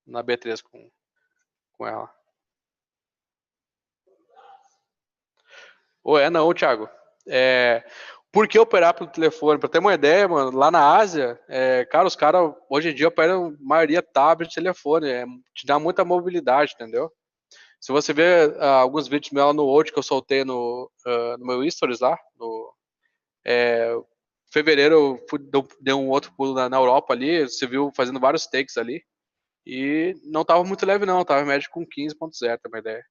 Na B3 com ela. Não, Thiago. Por que operar pelo telefone? Pra ter uma ideia, mano, lá na Ásia, cara, os caras hoje em dia operam maioria tablet, telefone, te dá muita mobilidade, entendeu? Se você ver alguns vídeos meus lá no Word que eu soltei no meu Stories lá, no fevereiro eu dei um outro pulo na Europa ali, você viu fazendo vários takes ali, e não tava muito leve não, tava médio com 15.0, tem uma ideia.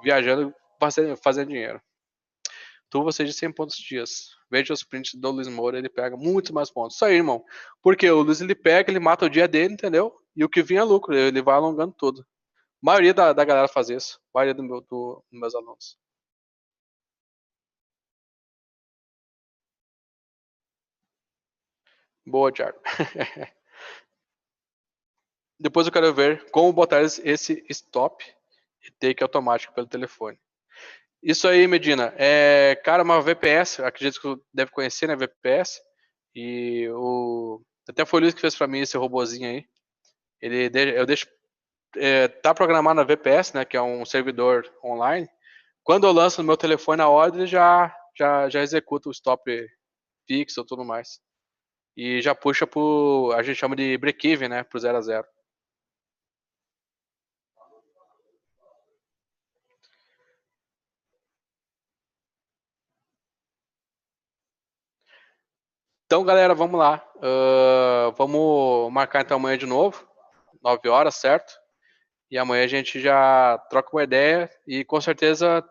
Viajando, fazendo dinheiro. Você de 100 pontos dias. Veja os prints do Luiz Moura, ele pega muito mais pontos. Isso aí, irmão. Porque o Luiz, ele pega, ele mata o dia dele, entendeu? E o que vinha é lucro, ele vai alongando tudo. A maioria da galera faz isso. A maioria dos meus alunos. Boa, Thiago. Depois eu quero ver como botar esse stop e take automático pelo telefone. Isso aí, Medina. Cara, uma VPS, acredito que você deve conhecer, né? VPS. E até foi o Luiz que fez pra mim esse robozinho aí. Eu deixo. Tá programado na VPS, né? Que é um servidor online. Quando eu lanço no meu telefone a ordem, já executa o stop fixo e tudo mais. E já puxa a gente chama de break-even, né? Pro 0 a 0. Então, galera, vamos lá. Vamos marcar então amanhã de novo, 9 horas, certo? E amanhã a gente já troca uma ideia e com certeza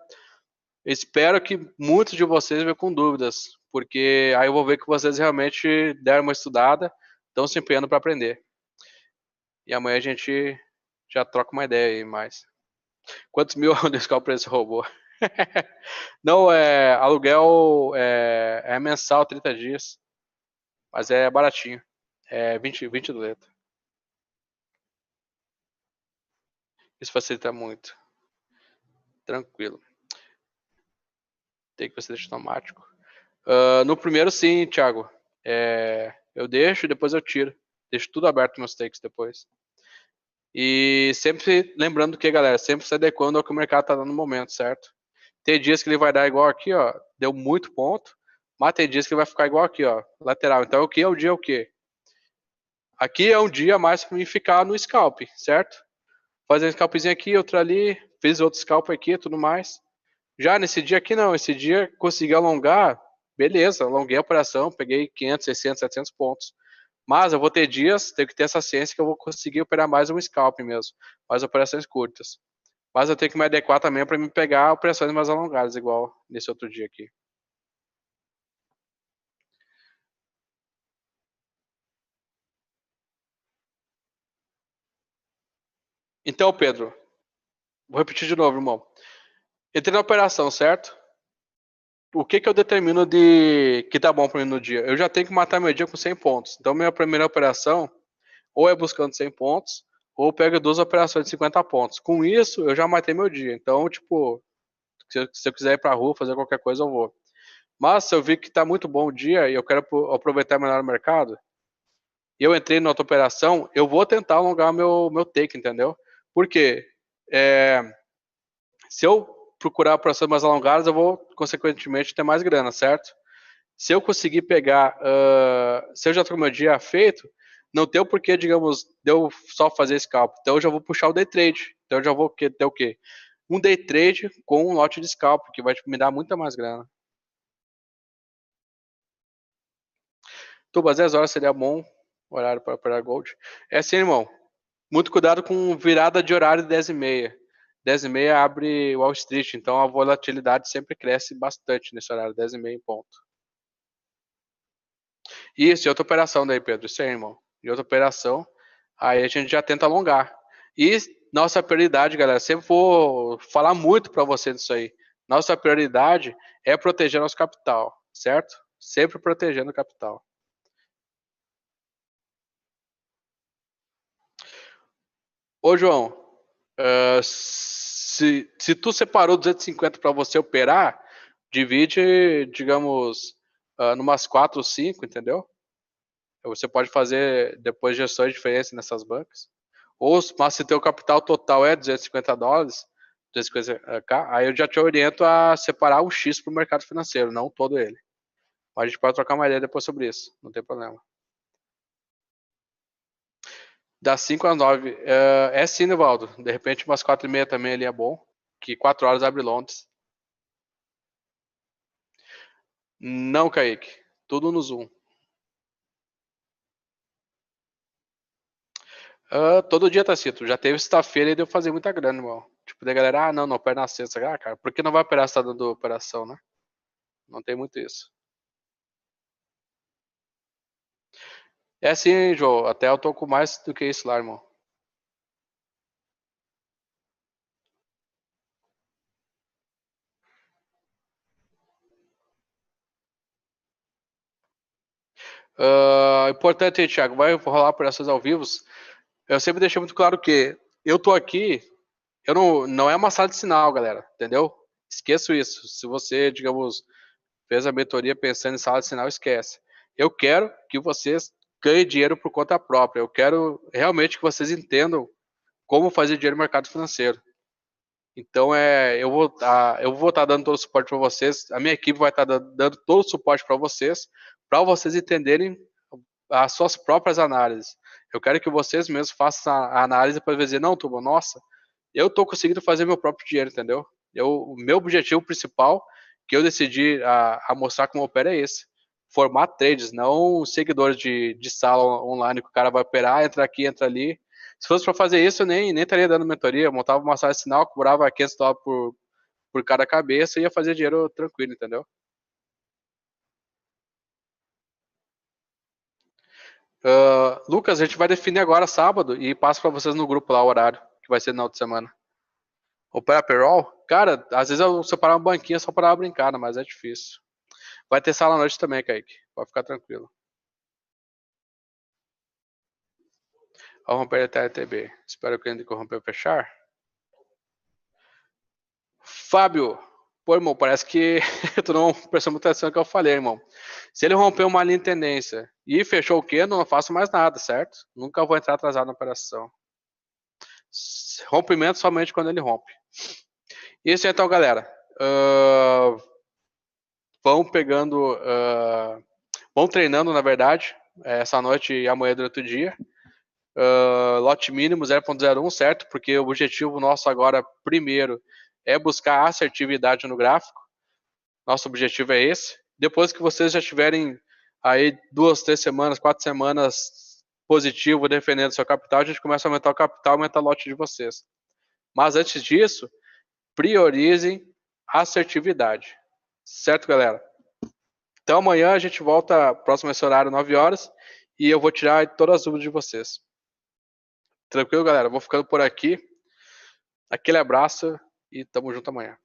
espero que muitos de vocês venham com dúvidas, porque aí eu vou ver que vocês realmente deram uma estudada, estão se empenhando para aprender. E amanhã a gente já troca uma ideia aí mais. Quantos mil é o preço robô? Não, aluguel é mensal, 30 dias. Mas é baratinho. 20 do letra. Isso facilita muito. Tranquilo. Tem que ser automático. No primeiro, sim, Thiago. Eu deixo e depois eu tiro. Deixo tudo aberto nos takes depois. E sempre lembrando que, galera, sempre se adequando ao que o mercado tá dando no momento, certo? Tem dias que ele vai dar igual aqui, ó. Deu muito ponto. Mas tem dias que vai ficar igual aqui, ó, lateral. Então aqui é o dia o quê? Aqui é um dia mais para mim ficar no scalp, certo? Fazer um scalpzinho aqui, outro ali, fiz outro scalp aqui e tudo mais. Já nesse dia aqui não, esse dia consegui alongar, beleza, alonguei a operação, peguei 500, 600, 700 pontos. Mas eu vou ter dias, tenho que ter essa ciência que eu vou conseguir operar mais um scalp mesmo, mais operações curtas. Mas eu tenho que me adequar também para me pegar operações mais alongadas, igual nesse outro dia aqui. Então, Pedro, vou repetir de novo, irmão. Entrei na operação, certo? O que eu determino de que tá bom para mim no dia? Eu já tenho que matar meu dia com 100 pontos. Então, minha primeira operação, ou é buscando 100 pontos, ou pega 2 operações de 50 pontos. Com isso, eu já matei meu dia. Então, tipo, se eu quiser ir pra rua, fazer qualquer coisa, eu vou. Mas, se eu vi que tá muito bom o dia e eu quero aproveitar melhor o mercado, e eu entrei na outra operação, eu vou tentar alongar meu take, entendeu? Por quê? Se eu procurar operações mais alongadas, eu vou, consequentemente, ter mais grana, certo? Se eu conseguir pegar, se eu já estou com meu dia feito, não tem o porquê, digamos, de eu só fazer scalp. Então eu já vou puxar o day trade. Então eu já vou ter o quê? Um day trade com um lote de scalp, que vai me dar muita mais grana. Tuba, às 10 horas seria bom horário para operar gold. É assim, irmão. Muito cuidado com virada de horário de 10h30. 10h30 abre Wall Street, então a volatilidade sempre cresce bastante nesse horário, 10h30 em ponto. Isso, e outra operação daí, Pedro, isso aí, irmão. E outra operação, aí a gente já tenta alongar. E nossa prioridade, galera, sempre vou falar muito para você disso aí. Nossa prioridade é proteger nosso capital, certo? Sempre protegendo o capital. Ô, João, se tu separou 250 para você operar, divide, digamos, numas 4 ou 5, entendeu? Você pode fazer depois gestões diferentes nessas bancas. Ou, mas se teu capital total é $250, 250k, aí eu já te oriento a separar um X para o mercado financeiro, não todo ele. Mas a gente pode trocar uma ideia depois sobre isso, não tem problema. Das 5 às 9. É sim, Nivaldo. De repente, umas 4h30 também ali é bom. Que 4 horas abre Londres. Não, Kaique. Tudo no Zoom. Todo dia tá cito. Já teve sexta-feira e deu fazer muita grana, irmão. Tipo, da galera, não opera na sexta. Ah, cara, por que não vai operar se tá dando operação, né? Não tem muito isso. É sim, João. Até eu tô com mais do que isso lá, irmão. Importante aí, Thiago. Vai rolar operações ao vivo. Eu sempre deixei muito claro que eu tô aqui. Eu não é uma sala de sinal, galera. Entendeu? Esqueço isso. Se você, digamos, fez a mentoria pensando em sala de sinal, esquece. Eu quero que vocês ganhem dinheiro por conta própria. Eu quero realmente que vocês entendam como fazer dinheiro no mercado financeiro. Então, eu vou estar dando todo o suporte para vocês. A minha equipe vai estar dando todo o suporte para vocês entenderem as suas próprias análises. Eu quero que vocês mesmos façam a análise para dizer, não, Tuba, nossa, eu estou conseguindo fazer meu próprio dinheiro, entendeu? O meu objetivo principal que eu decidi a mostrar como opera é esse. Formar trades, não seguidores de sala online que o cara vai operar, entra aqui, entra ali. Se fosse para fazer isso, eu nem estaria dando mentoria. Eu montava uma sala de sinal, cobrava $500 por cada cabeça e ia fazer dinheiro tranquilo, entendeu? Lucas, a gente vai definir agora sábado e passo para vocês no grupo lá o horário, que vai ser no final de semana. Opera payroll? Cara, às vezes eu separar uma banquinha só para brincar, né, mas é difícil. Vai ter sala à noite também, Kaique. Pode ficar tranquilo. Ao romper até a TB. Espero que ele romper fechar. Fábio. Pô, irmão, parece que tu não prestou muita atenção no que eu falei, irmão. Se ele romper uma linha de tendência e fechou o quê? Eu não faço mais nada, certo? Nunca vou entrar atrasado na operação. Rompimento somente quando ele rompe. Isso então, galera. vão pegando, vão treinando, na verdade, essa noite e amanhã durante o dia. Lote mínimo 0.01, certo? Porque o objetivo nosso agora, primeiro, é buscar assertividade no gráfico. Nosso objetivo é esse. Depois que vocês já tiverem aí 2, 3 semanas, 4 semanas positivo defendendo seu capital, a gente começa a aumentar o capital, aumentar o lote de vocês. Mas antes disso, priorizem a assertividade. Certo, galera? Então amanhã a gente volta próximo a esse horário, 9 horas, e eu vou tirar todas as dúvidas de vocês. Tranquilo, galera? Vou ficando por aqui. Aquele abraço e tamo junto amanhã.